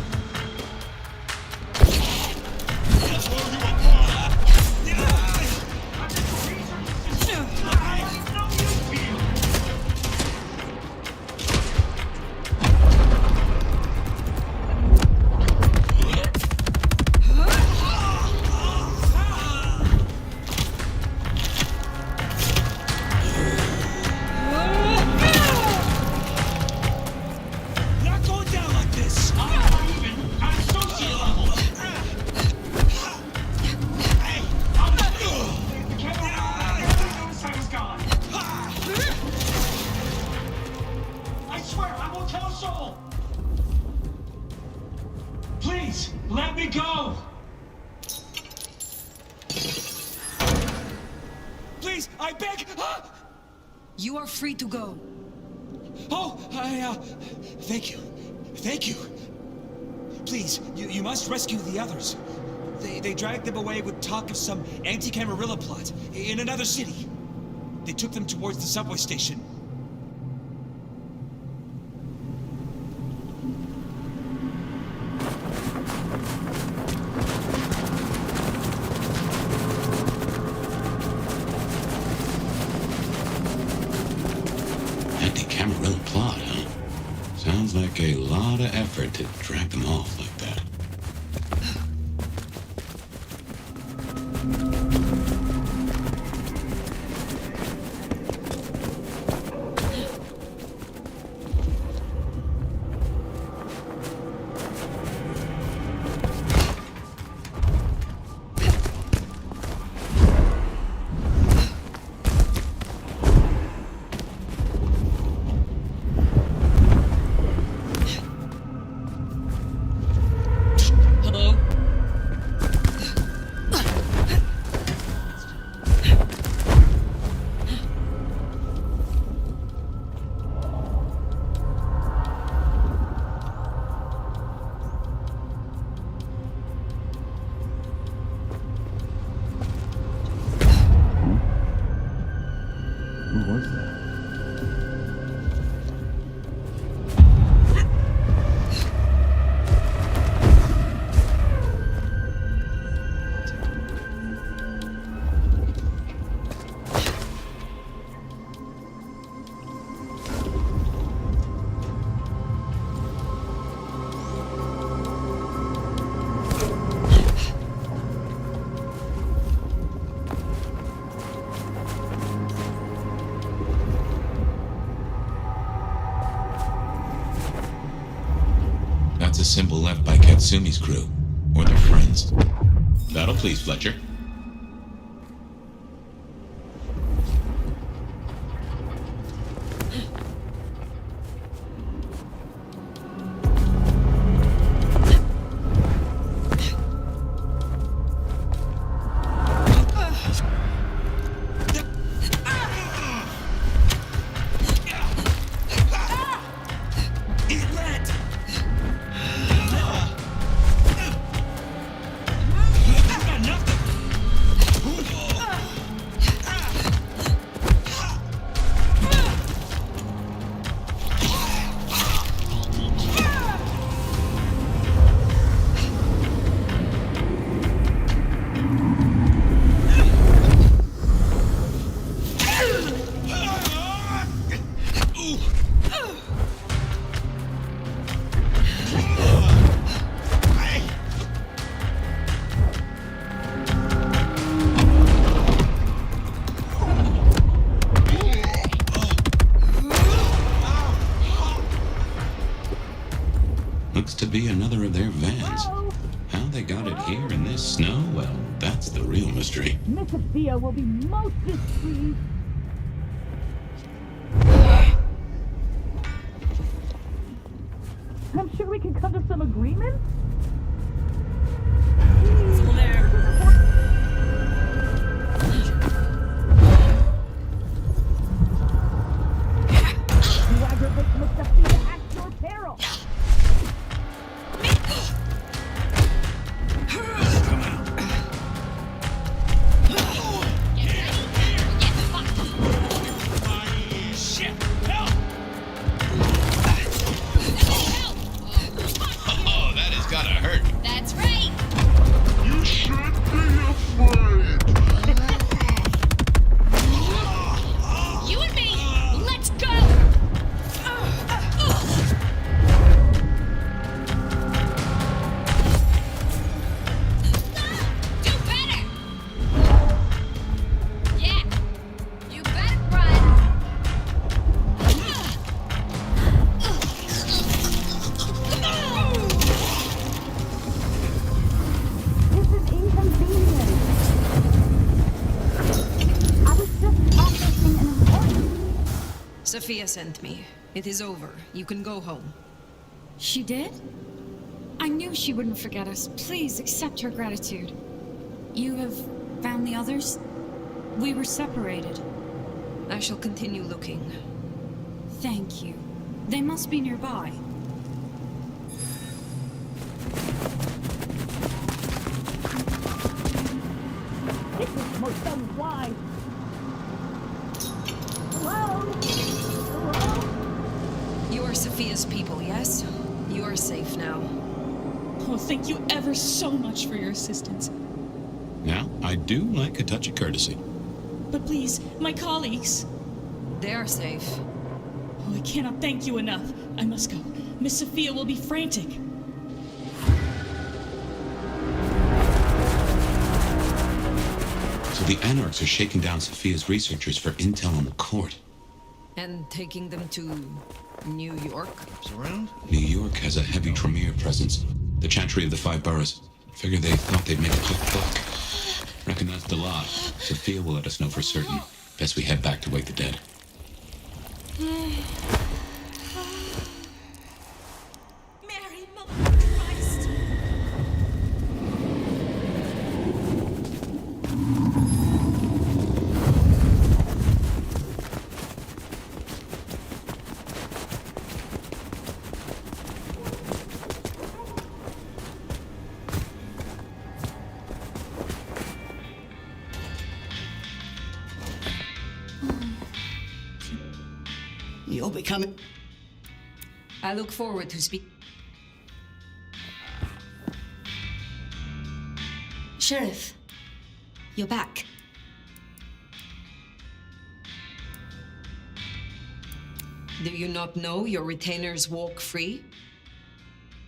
Not going down like this! I'm not even at associate level! Hey! I'm not... The camera... Notice I was gone! I swear, I won't tell a soul! Please, let me go! Please, I beg! You are free to go. Oh, thank you. Thank you. Please, you must rescue the others. They dragged them away with talk of some anti-Camarilla plot in another city. They took them towards the subway station. Anti-Camarilla plot, huh? Sounds like a lot of effort to drag them off like that. That's a symbol left by Katsumi's crew, or their friends. That'll please Fletcher. Looks to be another of their vans. How they got it here in this snow, well, that's the real mystery. Miss Sophia will be most displeased. I'm sure we can come to some agreement. You aggravate Miss Sophia at your peril. Sophia sent me. It is over. You can go home. She did? I knew she wouldn't forget us. Please accept her gratitude. You have found the others? We were separated. I shall continue looking. Thank you. They must be nearby. This is most unwise. Hello? You are Sophia's people, yes? You are safe now. Oh, thank you ever so much for your assistance. Now, I do like a touch of courtesy. But please, my colleagues. They are safe. Oh, I cannot thank you enough. I must go. Miss Sophia will be frantic. So the Anarchs are shaking down Sophia's researchers for intel on the court. And taking them to New York? Around? New York has a heavy Tremere presence. The Chantry of the Five Boroughs. Figure they thought they'd make a quick buck. Reckon that's the lot. Sophia will let us know for certain. Best we head back to wake the dead. Mary, Mother of Christ! You're becoming... I look forward to speak. Sheriff, you're back. Do you not know your retainers walk free?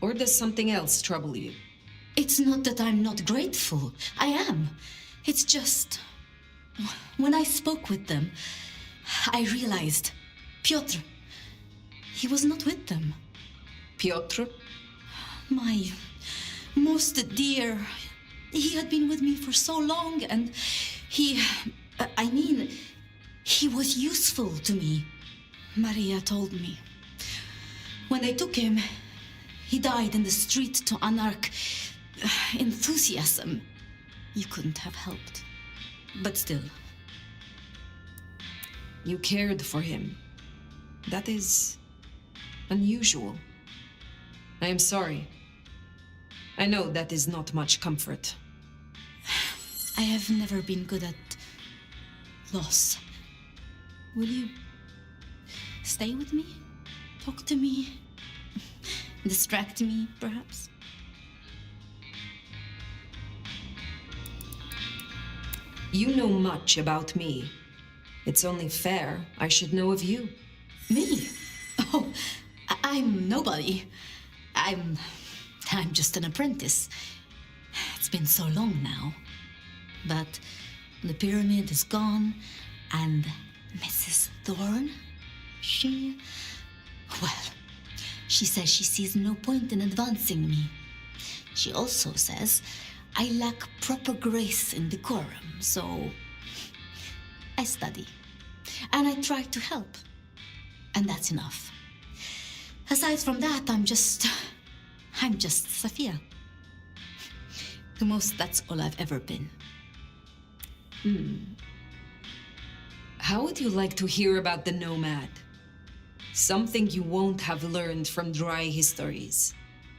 Or does something else trouble you? It's not that I'm not grateful. I am. It's just... When I spoke with them, I realized Piotr, he was not with them. Piotr? My most dear. He had been with me for so long, and he was useful to me. Maria told me. When they took him, he died in the street to Anarch enthusiasm. You couldn't have helped. But still. You cared for him. That is unusual. I am sorry. I know that is not much comfort. I have never been good at loss. Will you stay with me? Talk to me? Distract me, perhaps? You know much about me. It's only fair I should know of you. Me? Oh, I'm nobody. I'm just an apprentice. It's been so long now. But the pyramid is gone, and Mrs. Thorne, she says she sees no point in advancing me. She also says I lack proper grace and decorum, so I study. And I try to help. And that's enough. Aside from that, I'm just Sophia. The most, that's all I've ever been. How would you like to hear about the Nomad? Something you won't have learned from dry histories.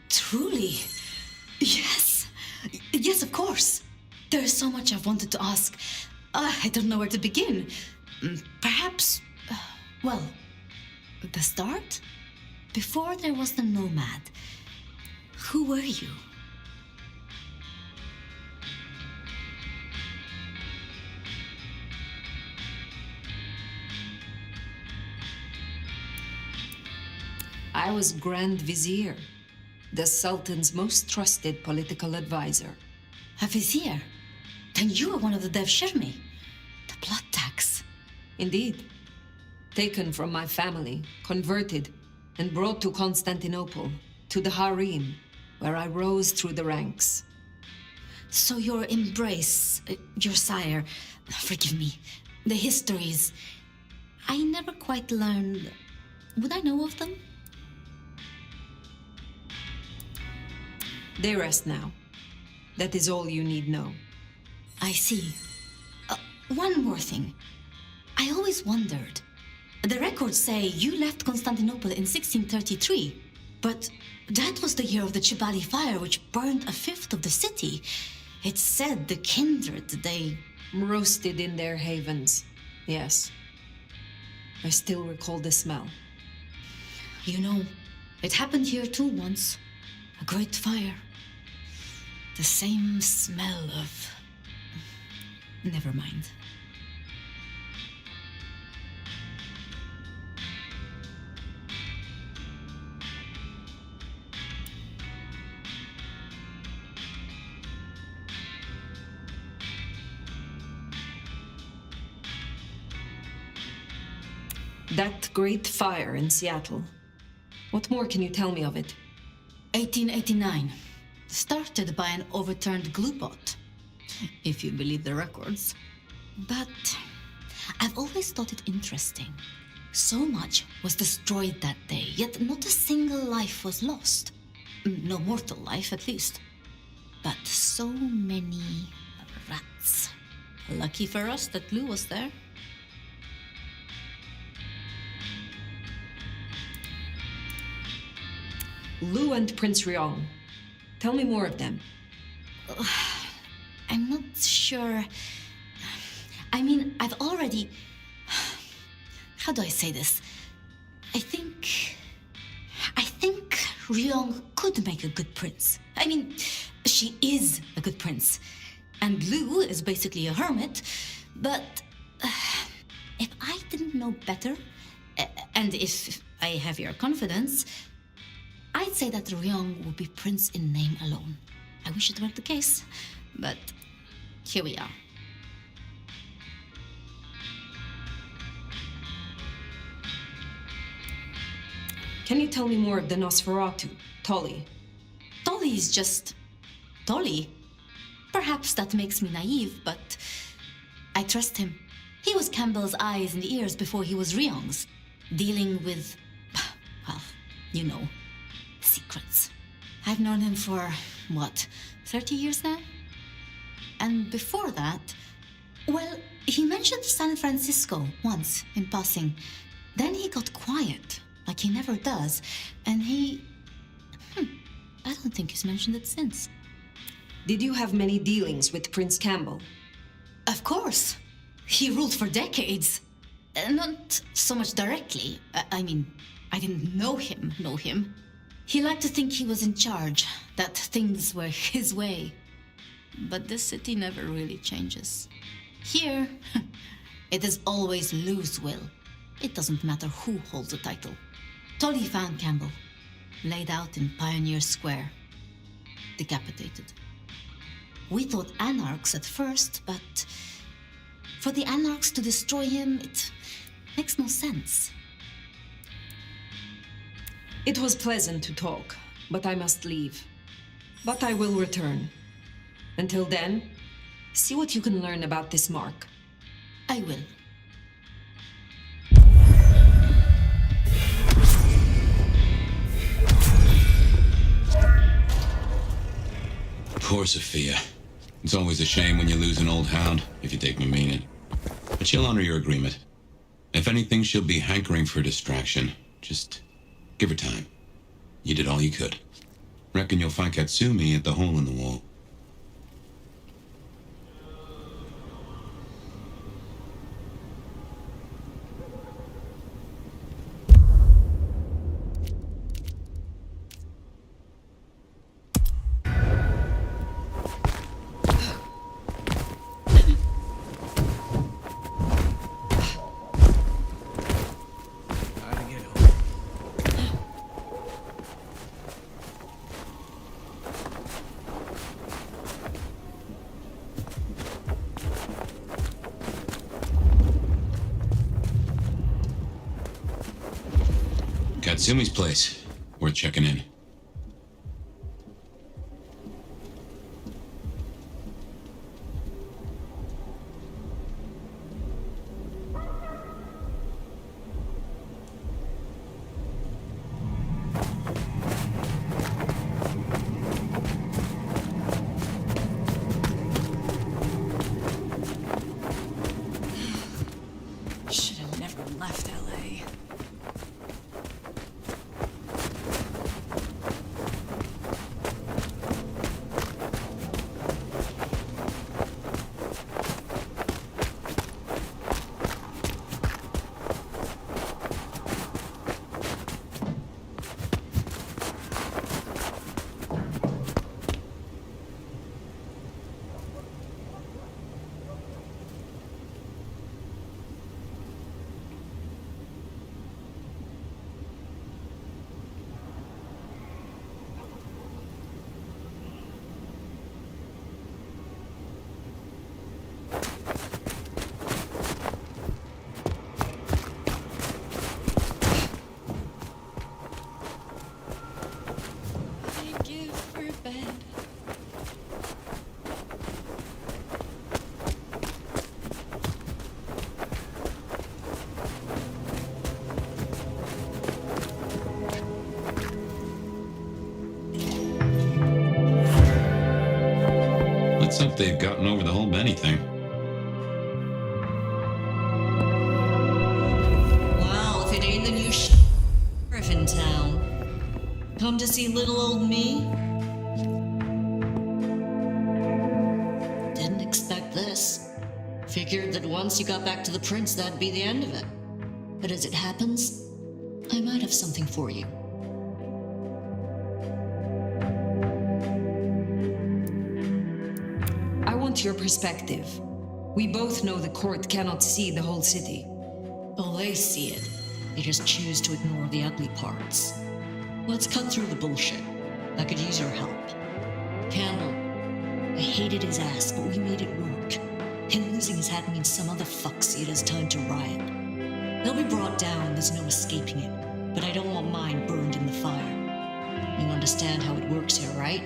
Truly? Yes. Yes, of course. There is so much I've wanted to ask. I don't know where to begin. Perhaps, the start? Before there was the Nomad, who were you? I was Grand Vizier, the Sultan's most trusted political advisor. A vizier? Then you were one of the Devshirme, the blood tax. Indeed. Taken from my family, converted, and brought to Constantinople, to the harem, where I rose through the ranks. So your embrace, your sire, forgive me, the histories, I never quite learned. Would I know of them? They rest now. That is all you need know. I see. One more thing. I always wondered. The records say you left Constantinople in 1633, but that was the year of the Chibali fire, which burned a fifth of the city. It's said the kindred, they roasted in their havens. Yes. I still recall the smell. You know, it happened here too once. A great fire. The same smell of... Never mind. That great fire in Seattle. What more can you tell me of it? 1889. Started by an overturned glue pot, if you believe the records. But I've always thought it interesting. So much was destroyed that day, yet not a single life was lost. No mortal life, at least. But so many rats. Lucky for us that Lou was there. Lou and Prince Ryong. Tell me more of them. I'm not sure. I mean, I've already... How do I say this? I think Ryong could make a good prince. I mean, she is a good prince. And Lou is basically a hermit. But if I didn't know better, and if I have your confidence, I'd say that Ryong would be prince in name alone. I wish it were the case, but here we are. Can you tell me more of the Nosferatu, Tully? Tolly's just Tolly. Perhaps that makes me naive, but I trust him. He was Campbell's eyes and ears before he was Ryong's, dealing with, well, you know, secrets. I've known him for, what, 30 years now? And before that, well, he mentioned San Francisco once in passing. Then he got quiet, like he never does, and I don't think he's mentioned it since. Did you have many dealings with Prince Campbell? Of course. He ruled for decades. Not so much directly. I mean, I didn't know him. He liked to think he was in charge, that things were his way. But this city never really changes. Here, it is always Lou's will. It doesn't matter who holds the title. Tolly found Campbell, laid out in Pioneer Square, decapitated. We thought anarchs at first, but for the anarchs to destroy him, it makes no sense. It was pleasant to talk, but I must leave. But I will return. Until then, see what you can learn about this mark. I will. Poor Sophia. It's always a shame when you lose an old hound, if you take my meaning. But she'll honor your agreement. If anything, she'll be hankering for distraction. Just give her time. You did all you could. Reckon you'll find Katsumi at the hole in the wall. Katsumi's place. Worth checking in. Should have never left LA. Let's hope they've gotten over the whole Benny thing. Well, if it ain't the new sheriff in town. Come to see little old me? Didn't expect this. Figured that once you got back to the prince, that'd be the end of it. But as it happens, I might have something for you. I want your perspective. We both know the court cannot see the whole city. Oh, they see it. They just choose to ignore the ugly parts. Let's cut through the bullshit. I could use your help. Campbell. I hated his ass, but we made it work. Him losing his hat means some other fuck see it as time to riot. They'll be brought down, there's no escaping it. But I don't want mine burned in the fire. You understand? understand how it works here, right?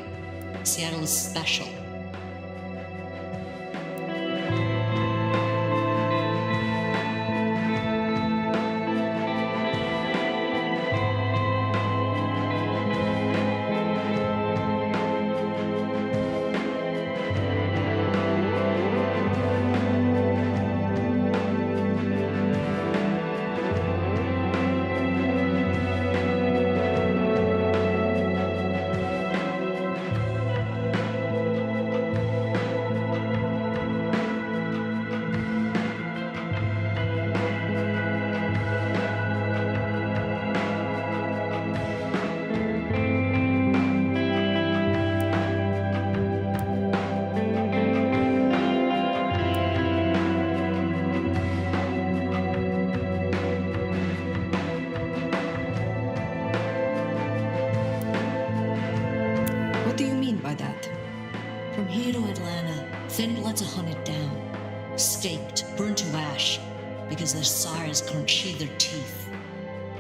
Seattle is special. What do you mean by that? From here to Atlanta, thin bloods are hunted down, staked, burned to ash, because their sires can't sheathe their teeth.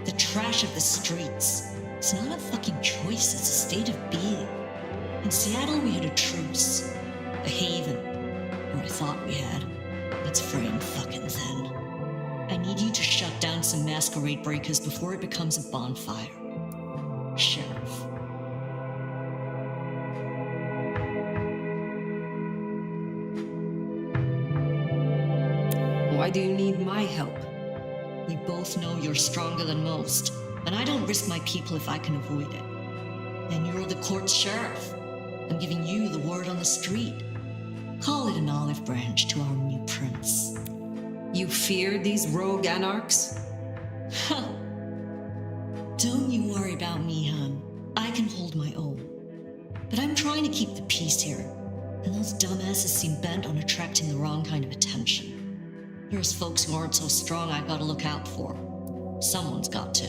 The trash of the streets. It's not a fucking choice, it's a state of being. In Seattle, we had a truce. A haven. Or I thought we had. It's fraying fucking thin. I need you to shut down some masquerade breakers before it becomes a bonfire. Sheriff. Why do you need my help? We both know you're stronger than most, and I don't risk my people if I can avoid it. And you're the court's sheriff. I'm giving you the word on the street. Call it an olive branch to our new prince. You fear these rogue anarchs? Huh. Don't you worry about me, hon. I can hold my own. But I'm trying to keep the peace here, and those dumbasses seem bent on attracting the wrong kind of attention. There's folks who aren't so strong I gotta look out for. Someone's got to.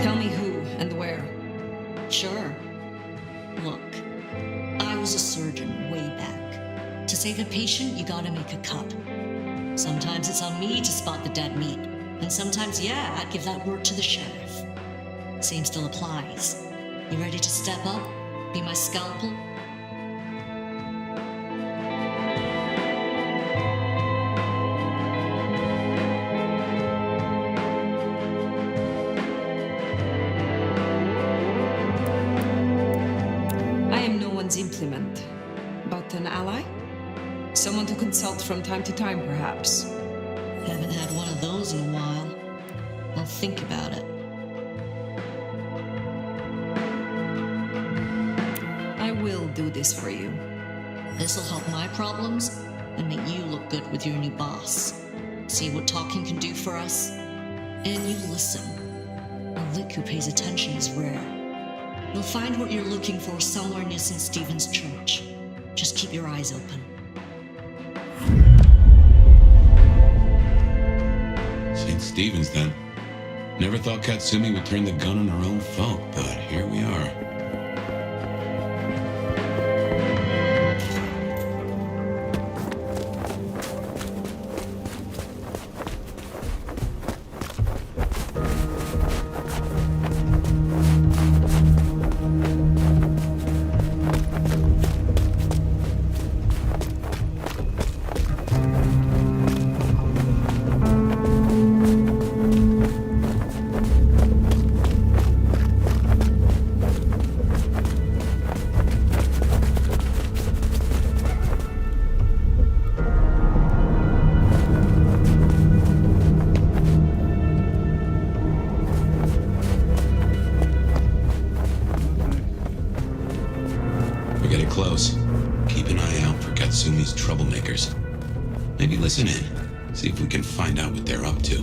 Tell me who and where. Sure. Look, I was a surgeon way back. To save a patient, you gotta make a cut. Sometimes it's on me to spot the dead meat, and sometimes, yeah, I'd give that word to the sheriff. Same still applies. You ready to step up? Be my scalpel? I am no one's implement, but an ally? Someone to consult from time to time, perhaps. Haven't had one of those in a while. I'll think about it. I will do this for you. This'll help my problems and make you look good with your new boss. See what talking can do for us? And you listen. A lick who pays attention is rare. You'll find what you're looking for somewhere near St. Stephen's Church. Just keep your eyes open. St. Stephen's, then. Never thought Katsumi would turn the gun on her own folk, but here we are. Close. Keep an eye out for Katsumi's troublemakers. Maybe listen in. See if we can find out what they're up to.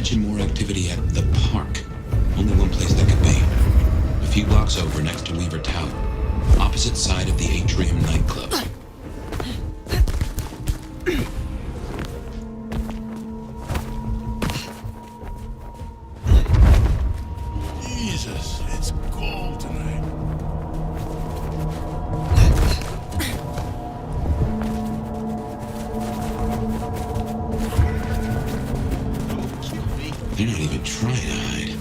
mentioned more activity at the park. Only one place that could be. A few blocks over next to Weaver Tower. Opposite side of the Atrium nightclub. Jesus, it's cold tonight. They're not even trying to hide.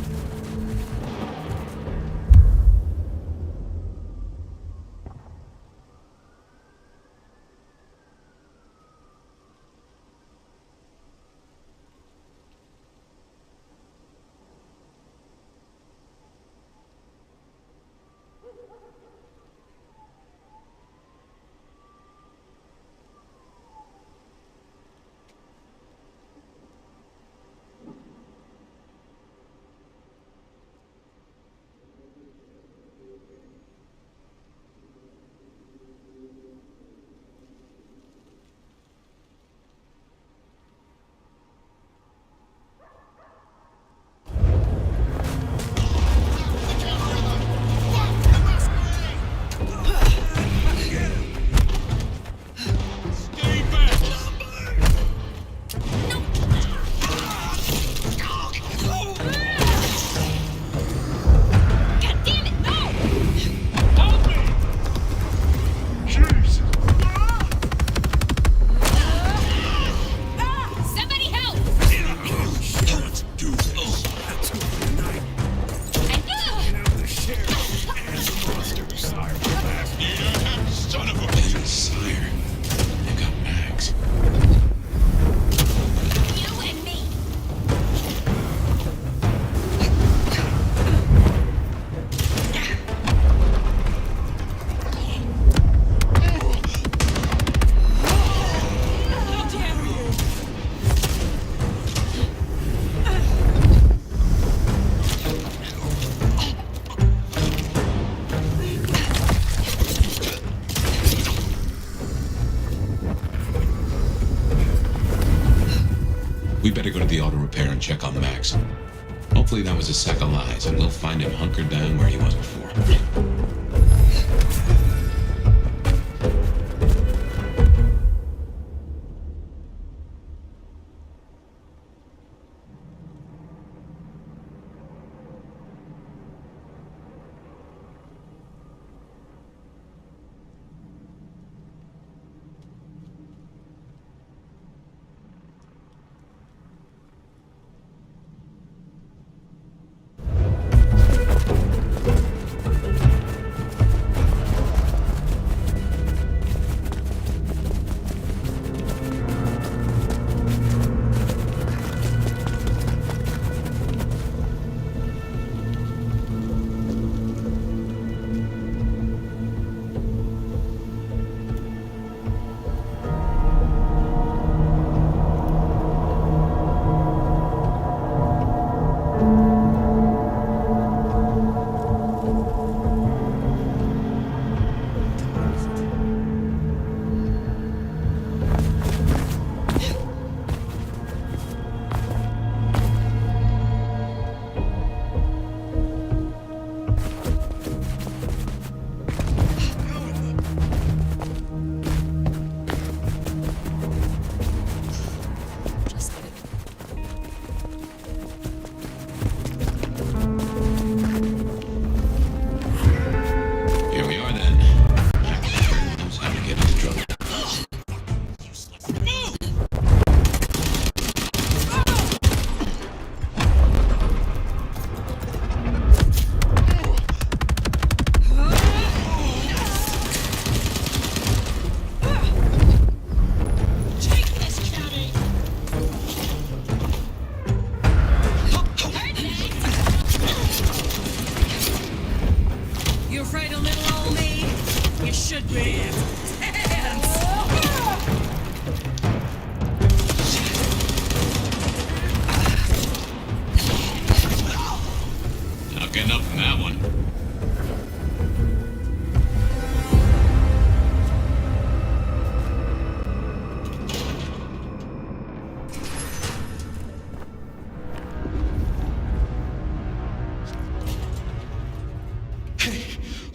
We better go to the auto repair and check on Max. Hopefully that was a sack of lies, and we'll find him hunkered down where he was before.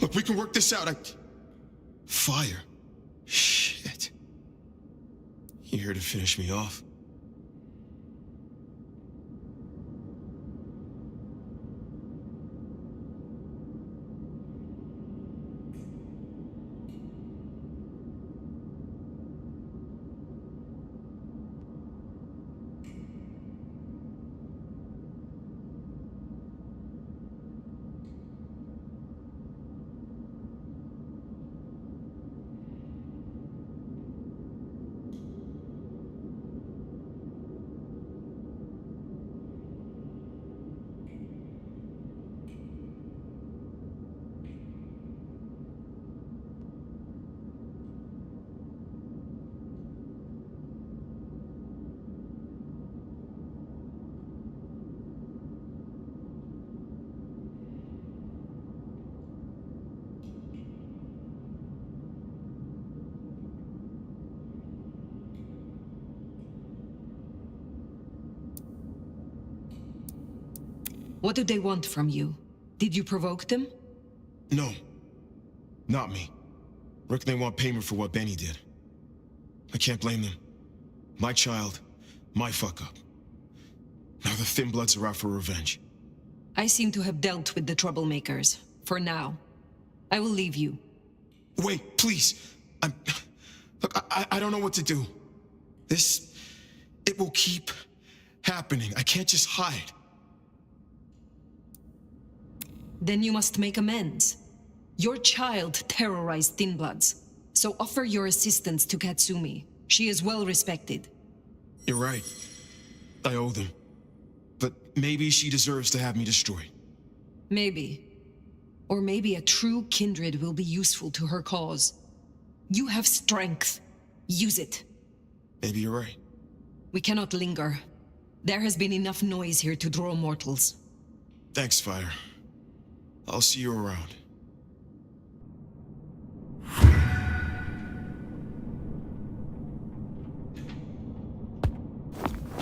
Look, we can work this out. Fire. Shit. You here to finish me off? What do they want from you? Did you provoke them? No. Not me. Reckon they want payment for what Benny did. I can't blame them. My child, my fuck-up. Now the Thin Bloods are out for revenge. I seem to have dealt with the troublemakers. For now. I will leave you. Wait, please. Look, I don't know what to do. It will keep happening. I can't just hide. Then you must make amends. Your child terrorized Thin Bloods, so offer your assistance to Katsumi. She is well respected. You're right. I owe them. But maybe she deserves to have me destroyed. Maybe. Or maybe a true kindred will be useful to her cause. You have strength. Use it. Maybe you're right. We cannot linger. There has been enough noise here to draw mortals. Thanks, Fire. I'll see you around.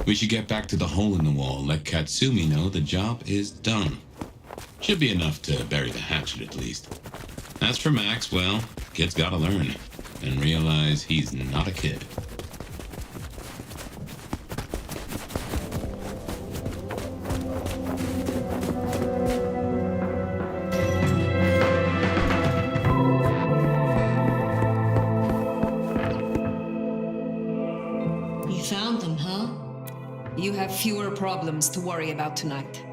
We should get back to the hole in the wall, let Katsumi know the job is done. Should be enough to bury the hatchet at least. As for Max, well, kid's gotta learn and realize he's not a kid. Fewer problems to worry about tonight.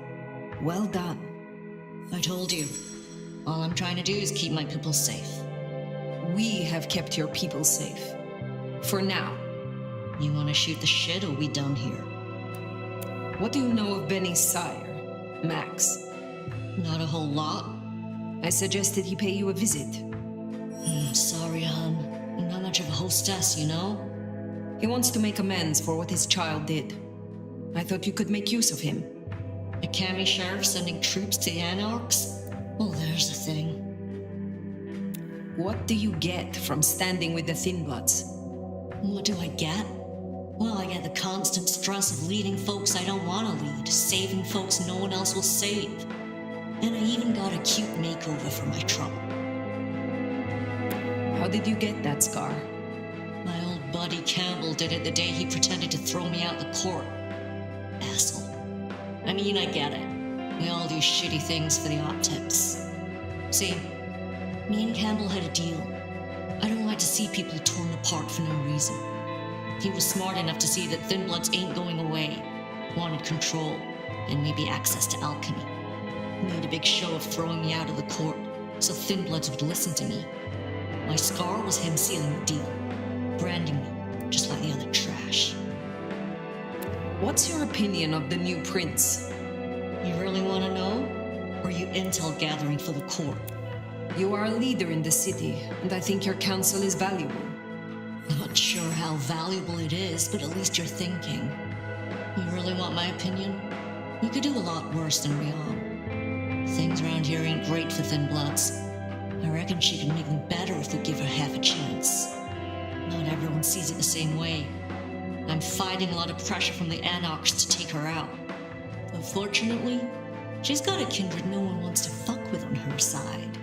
Well done. I told you. All I'm trying to do is keep my people safe. We have kept your people safe. For now. You want to shoot the shit or we done here? What do you know of Benny's sire, Max? Not a whole lot. I suggested he pay you a visit. Sorry, hon. I'm not much of a hostess, you know? He wants to make amends for what his child did. I thought you could make use of him. A Kami sheriff sending troops to the Anarchs? Well, there's the thing. What do you get from standing with the Thin Bloods? What do I get? Well, I get the constant stress of leading folks I don't want to lead, saving folks no one else will save. And I even got a cute makeover for my trouble. How did you get that scar? My old buddy Campbell did it the day he pretended to throw me out the court. Asshole. I mean, I get it. We all do shitty things for the optics. See, me and Campbell had a deal. I don't like to see people torn apart for no reason. He was smart enough to see that Thin Bloods ain't going away. Wanted control, and maybe access to alchemy. Made a big show of throwing me out of the court, so Thin Bloods would listen to me. My scar was him sealing the deal. Branding me, just like the other trash. What's your opinion of the new prince? You really want to know? Or are you intel gathering for the court? You are a leader in the city, and I think your counsel is valuable. Not sure how valuable it is, but at least you're thinking. You really want my opinion? We could do a lot worse than we are. Things around here ain't great for Thin Bloods. I reckon she can make them better if we give her half a chance. Not everyone sees it the same way. I'm fighting a lot of pressure from the Anarchs to take her out. Unfortunately, she's got a kindred no one wants to fuck with on her side.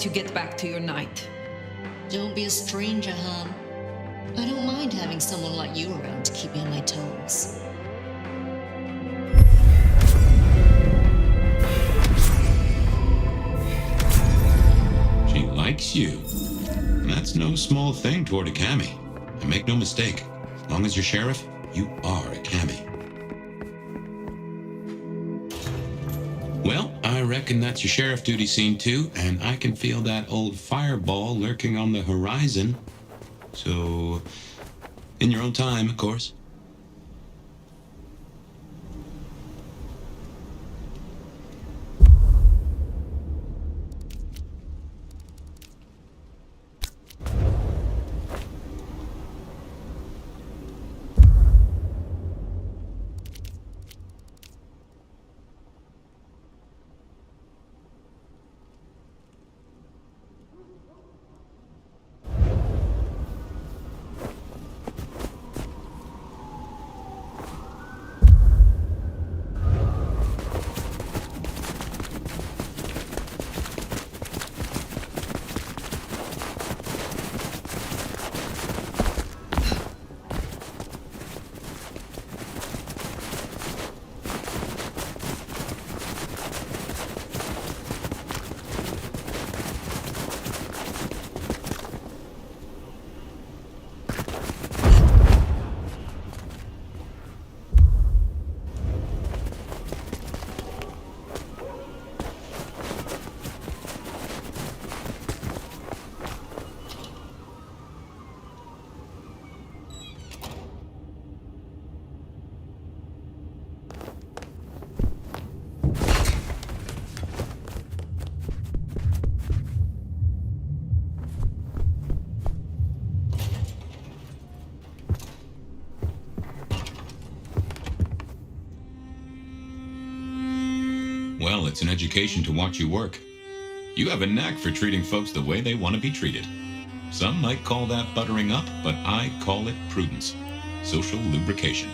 you get back to your night. Don't be a stranger, hon. I don't mind having someone like you around to keep me on my toes. She likes you. And that's no small thing toward a cammie. And make no mistake, as long as you're sheriff, you are a cammie. Well, I reckon that's your sheriff duty scene too, and I can feel that old fireball lurking on the horizon. So, in your own time, of course. Well, it's an education to watch you work. You have a knack for treating folks the way they want to be treated. Some might call that buttering up, but I call it prudence. Social lubrication.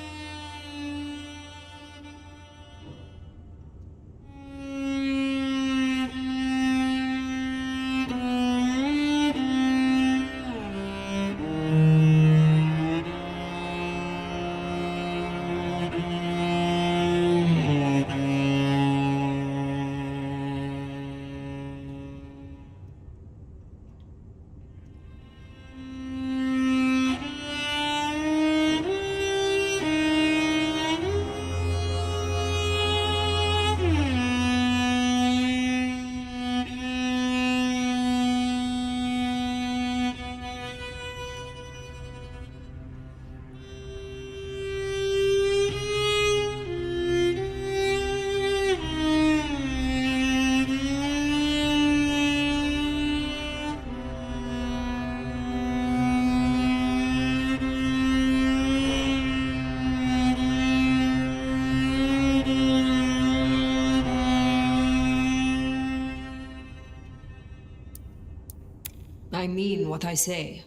I mean what I say.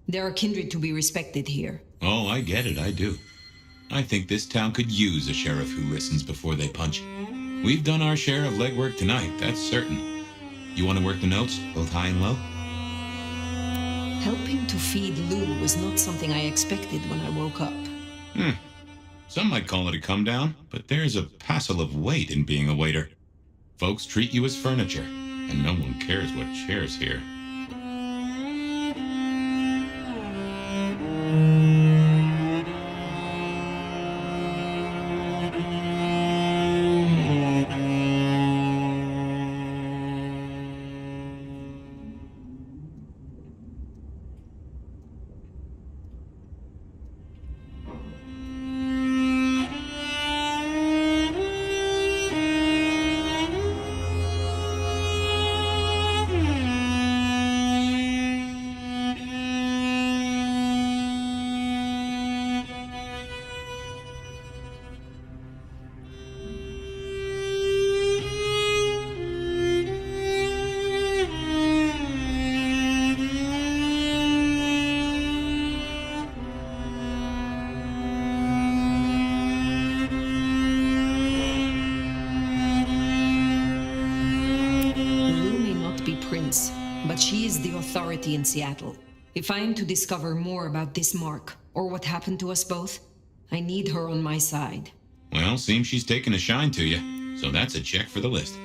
There are kindred to be respected here. Oh, I get it, I do. I think this town could use a sheriff who listens before they punch. We've done our share of legwork tonight, that's certain. You want to work the notes, both high and low? Helping to feed Lou was not something I expected when I woke up. Some might call it a come down, but there's a passel of weight in being a waiter. Folks treat you as furniture, and no one cares what shares here. authority in Seattle. If I am to discover more about this mark, or what happened to us both, I need her on my side. Well, seems she's taken a shine to you, so that's a check for the list.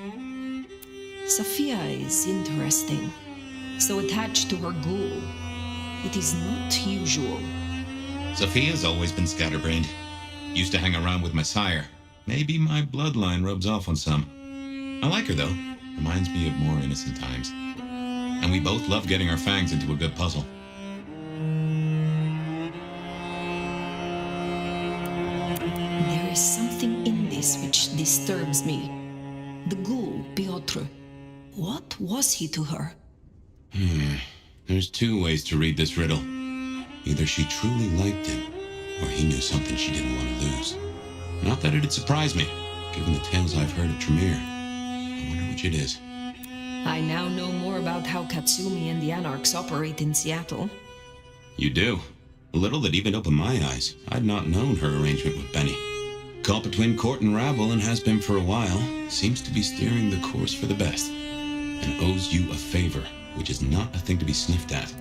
Sophia is interesting. So attached to her ghoul. It is not usual. Sophia's always been scatterbrained. Used to hang around with my sire. Maybe my bloodline rubs off on some. I like her, though. Reminds me of more innocent times. And we both love getting our fangs into a good puzzle. There is something in this which disturbs me. The ghoul, Piotr. What was he to her? There's two ways to read this riddle. Either she truly liked him, or he knew something she didn't want to lose. Not that it'd surprise me, given the tales I've heard of Tremere. I wonder which it is. I now know more about how Katsumi and the Anarchs operate in Seattle. You do? A little that even opened my eyes. I'd not known her arrangement with Benny. Caught between court and rabble and has been for a while. Seems to be steering the course for the best. And owes you a favor, which is not a thing to be sniffed at.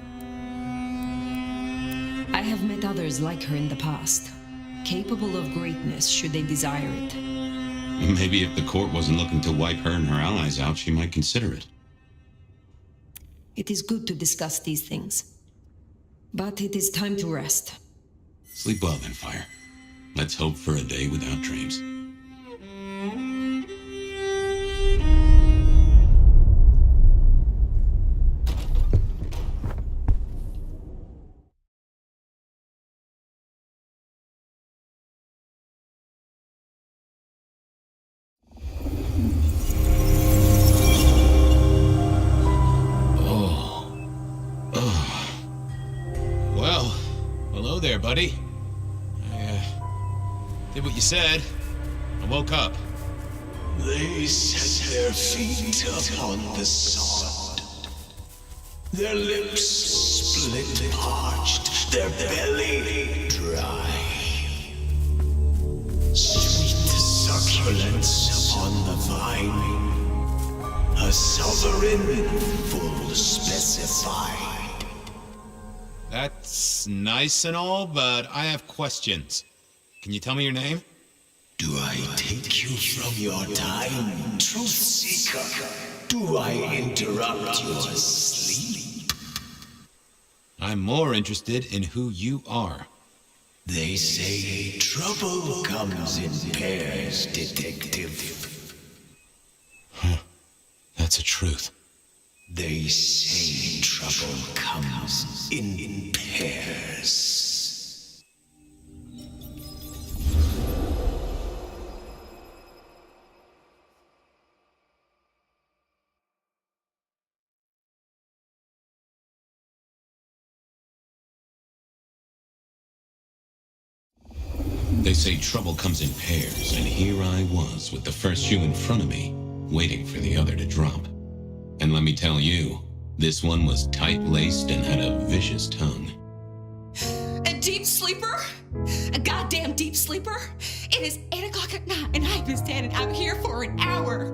I have met others like her in the past, capable of greatness should they desire it. Maybe if the court wasn't looking to wipe her and her allies out, she might consider it. It is good to discuss these things. But it is time to rest. Sleep well then, Fire. Let's hope for a day without dreams. Hello there, buddy. I did what you said. I woke up. They set their feet upon the sod. Their lips split parched, their belly dry. Sweet succulence upon the vine. A sovereign full specified. That's nice and all, but I have questions. Can you tell me your name? Do I take you from your time, truth seeker? Do I interrupt your sleep? I'm more interested in who you are. They say trouble comes in pairs, detective. Huh. That's a truth. They say trouble comes in pairs. They say trouble comes in pairs, and here I was with the first shoe in front of me, waiting for the other to drop. And let me tell you, this one was tight-laced and had a vicious tongue. A deep sleeper? A goddamn deep sleeper? It is 8 o'clock at night and I've been standing out here for an hour.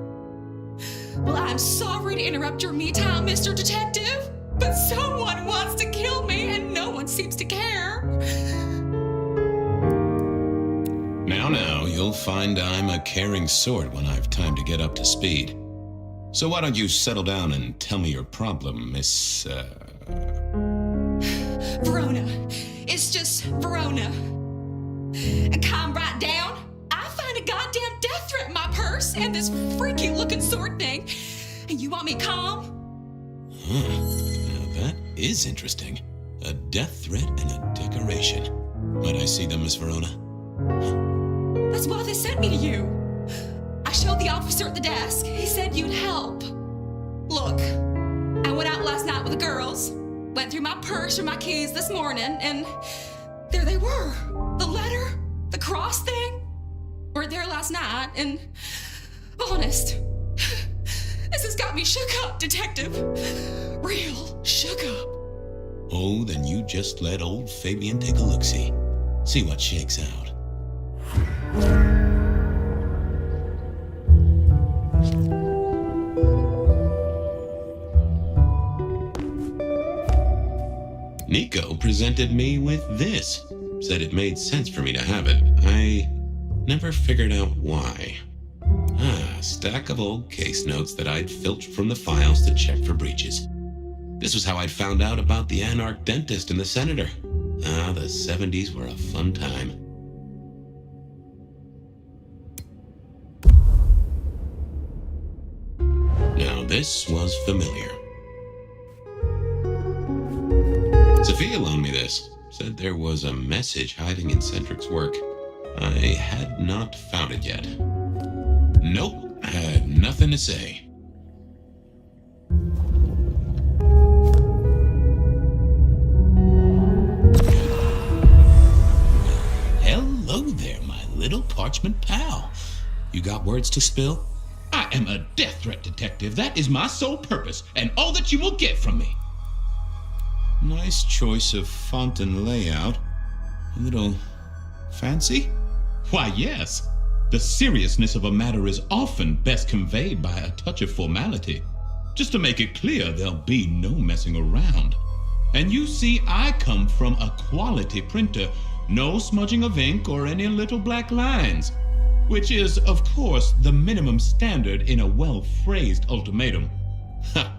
Well, I'm sorry to interrupt your me time, Mr. Detective, but someone wants to kill me and no one seems to care. Now, you'll find I'm a caring sort when I've time to get up to speed. So why don't you settle down and tell me your problem, Miss, Verona. It's just Verona. And calm right down. I find a goddamn death threat in my purse and this freaky looking sword thing. And you want me calm? Huh. Now that is interesting. A death threat and a decoration. Might I see them, Miss Verona? That's why they sent me to you. I showed the officer at the desk. He said you'd help. Look, I went out last night with the girls, went through my purse and my keys this morning, and there they were. The letter, the cross thing, were there last night, and honest, this has got me shook up, Detective. Real shook up. Oh, then you just let old Fabian take a look-see. See what shakes out. Nico presented me with this. Said it made sense for me to have it. I never figured out why. Stack of old case notes that I'd filched from the files to check for breaches. This was how I'd found out about the anarch dentist and the senator. The 70s were a fun time. Now this was familiar. Sophia loaned me this. Said there was a message hiding in Cedric's work. I had not found it yet. Nope, had nothing to say. Hello there, my little parchment pal. You got words to spill? I am a death threat detective. That is my sole purpose, and all that you will get from me. Nice choice of font and layout. A little fancy? Why, yes. The seriousness of a matter is often best conveyed by a touch of formality. Just to make it clear, there'll be no messing around. And you see, I come from a quality printer. No smudging of ink or any little black lines. Which is, of course, the minimum standard in a well-phrased ultimatum. Ha!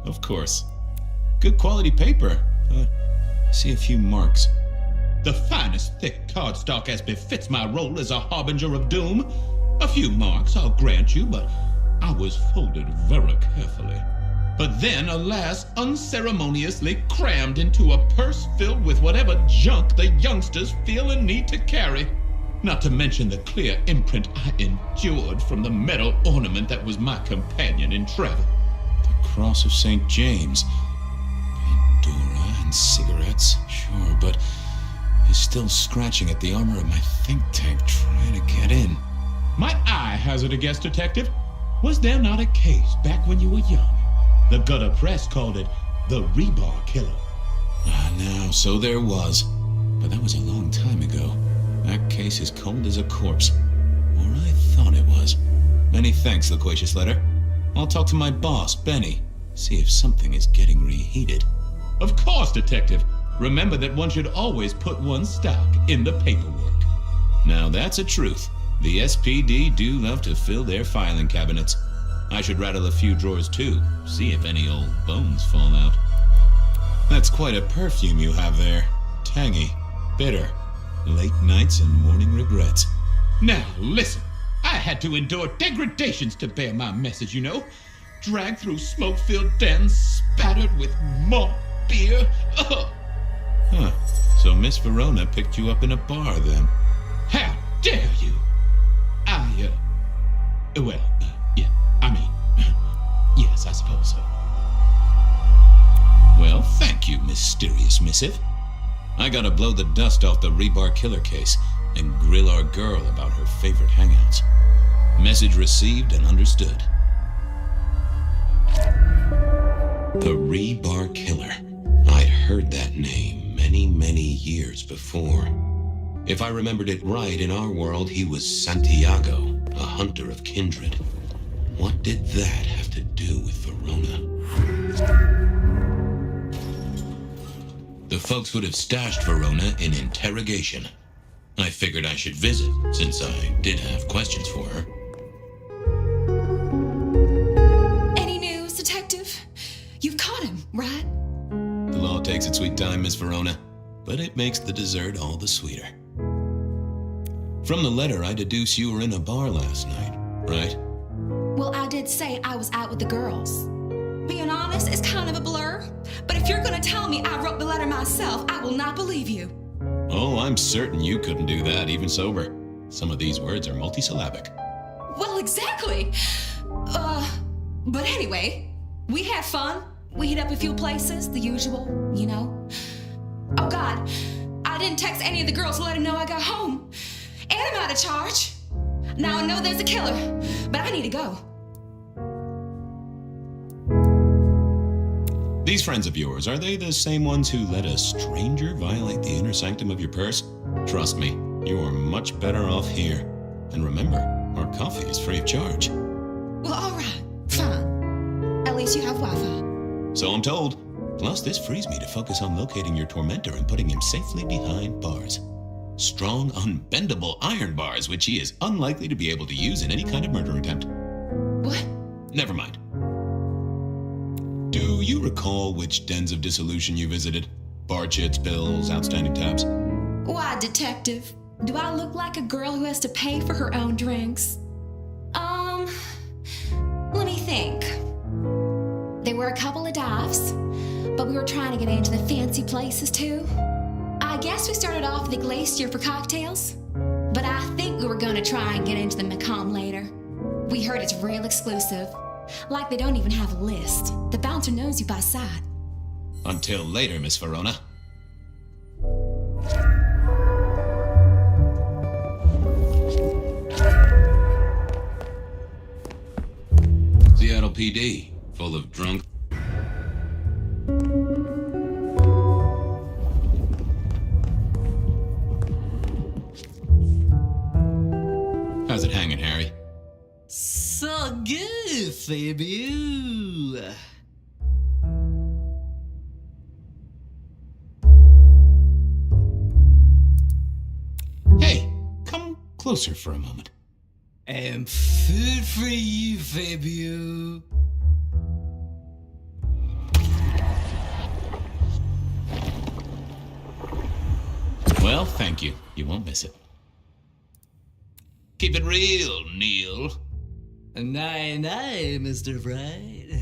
Of course. Good quality paper. See a few marks. The finest thick cardstock as befits my role as a harbinger of doom. A few marks, I'll grant you, but I was folded very carefully. But then, alas, unceremoniously crammed into a purse filled with whatever junk the youngsters feel a need to carry. Not to mention the clear imprint I endured from the metal ornament that was my companion in travel. The Cross of St. James. Pandora and cigarettes, sure, but is still scratching at the armor of my think tank trying to get in. Might I hazard a guess, detective? Was there not a case back when you were young? The gutter press called it the rebar killer. Now, so there was. But that was a long time ago. That case is cold as a corpse. Or I thought it was. Many thanks, loquacious letter. I'll talk to my boss, Benny. See if something is getting reheated. Of course, detective. Remember that one should always put one's stock in the paperwork. Now that's a truth. The SPD do love to fill their filing cabinets. I should rattle a few drawers too, see if any old bones fall out. That's quite a perfume you have there. Tangy, bitter, late nights and morning regrets. Now listen, I had to endure degradations to bear my message, you know. Dragged through smoke-filled dens, spattered with malt beer. Ugh. Huh. So Miss Verona picked you up in a bar, then? How dare you? Yes, I suppose so. Well, thank you, mysterious missive. I gotta blow the dust off the rebar killer case and grill our girl about her favorite hangouts. Message received and understood. The rebar killer. I'd heard that name many years before. If I remembered it right, in our world, he was Santiago, a hunter of kindred. What did that have to do with Verona? The folks would have stashed Verona in interrogation. I figured I should visit, since I did have questions for her. Any news, detective? You've caught him, right? The law takes its sweet time, Miss Verona, but it makes the dessert all the sweeter. From the letter, I deduce you were in a bar last night, right? Well, I did say I was out with the girls. Being honest is kind of a blur, but if you're gonna tell me I wrote the letter myself, I will not believe you. Oh, I'm certain you couldn't do that, even sober. Some of these words are multisyllabic. Well, exactly. But anyway, we had fun. We hit up a few places, the usual, you know. Oh God, I didn't text any of the girls to let them know I got home. And I'm out of charge. Now I know there's a killer, but I need to go. These friends of yours, are they the same ones who let a stranger violate the inner sanctum of your purse? Trust me, you are much better off here. And remember, our coffee is free of charge. Well, all right, fine. At least you have Wi-Fi. So I'm told. Plus, this frees me to focus on locating your tormentor and putting him safely behind bars. Strong, unbendable iron bars, which he is unlikely to be able to use in any kind of murder attempt. What? Never mind. Do you recall which dens of dissolution you visited? Bar chits, bills, outstanding tabs? Why, Detective? Do I look like a girl who has to pay for her own drinks? Let me think. There were a couple of dives, but we were trying to get into the fancy places too. I guess we started off at the Glacier for cocktails, but I think we were going to try and get into the Macomb later. We heard it's real exclusive. Like they don't even have a list. The bouncer knows you by sight. Until later, Miss Verona. Seattle PD, full of drunk. How's it hanging, Harry? So good, Fabio. Hey, come closer for a moment. And food for you, Fabio. Well, thank you. You won't miss it. Keep it real, Neil. Aye, aye, Mr. Bright.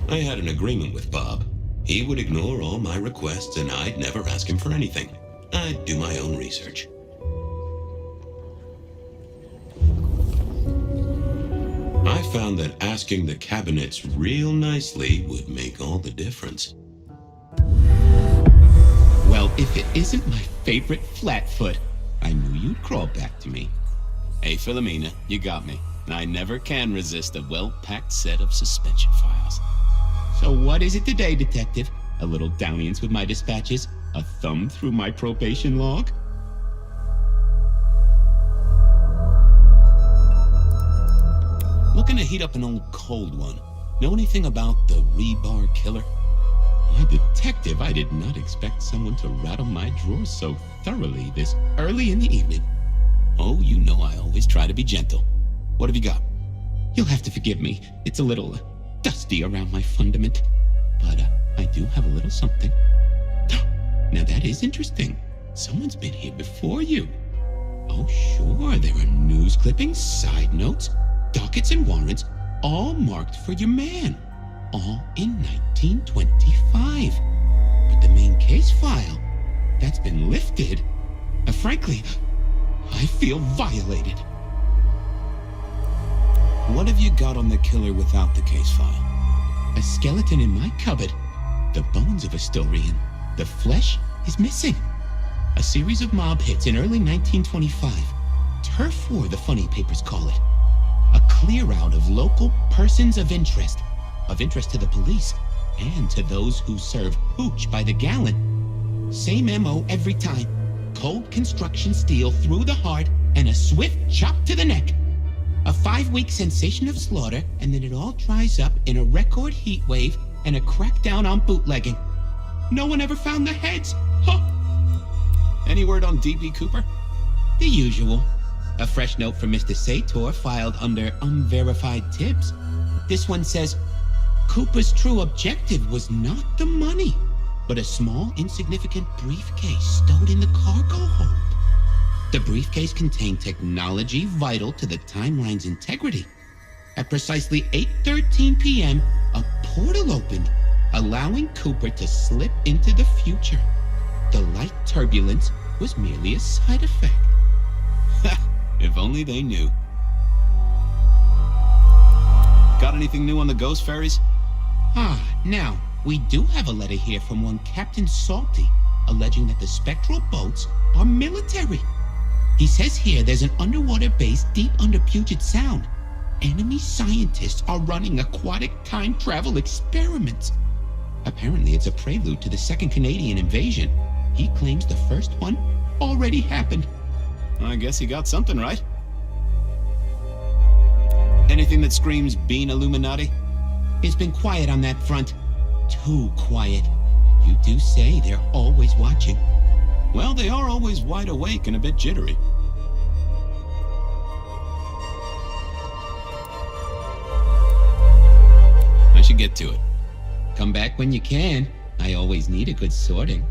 I had an agreement with Bob. He would ignore all my requests and I'd never ask him for anything. I'd do my own research. I found that asking the cabinets real nicely would make all the difference. Well, if it isn't my favorite Flatfoot, I knew you'd crawl back to me. Hey, Philomena, you got me. I never can resist a well-packed set of suspension files. So what is it today, Detective? A little dalliance with my dispatches? A thumb through my probation log? Looking to heat up an old cold one. Know anything about the rebar killer? Why, Detective, I did not expect someone to rattle my drawers so thoroughly this early in the evening. Oh, you know I always try to be gentle. What have you got? You'll have to forgive me. It's a little dusty around my fundament. But I do have a little something. Now that is interesting. Someone's been here before you. Oh, sure, there are news clippings, side notes, dockets and warrants, all marked for your man. All in 1925. But the main case file, that's been lifted. Frankly, I feel violated. What have you got on the killer without the case file? A skeleton in my cupboard. The bones of a Storian. The flesh is missing. A series of mob hits in early 1925. Turf war, the funny papers call it. A clear out of local persons of interest to the police, and to those who serve hooch by the gallon. Same MO every time. Cold construction steel through the heart, and a swift chop to the neck. A 5-week sensation of slaughter, and then it all dries up in a record heat wave and a crackdown on bootlegging. No one ever found the heads. Huh. Any word on D.B. Cooper? The usual. A fresh note from Mr. Sator filed under unverified tips. This one says, Cooper's true objective was not the money, but a small, insignificant briefcase stowed in the cargo hold. The briefcase contained technology vital to the timeline's integrity. At precisely 8:13 p.m., a portal opened, allowing Cooper to slip into the future. The light turbulence was merely a side effect. If only they knew. Got anything new on the ghost ferries? Now, we do have a letter here from one Captain Salty, alleging that the spectral boats are military. He says here there's an underwater base deep under Puget Sound. Enemy scientists are running aquatic time travel experiments. Apparently it's a prelude to the Second Canadian invasion. He claims the first one already happened. I guess he got something right. Anything that screams Bean Illuminati? It's been quiet on that front. Too quiet. You do say they're always watching. Well, they are always wide awake and a bit jittery. I should get to it. Come back when you can. I always need a good sorting.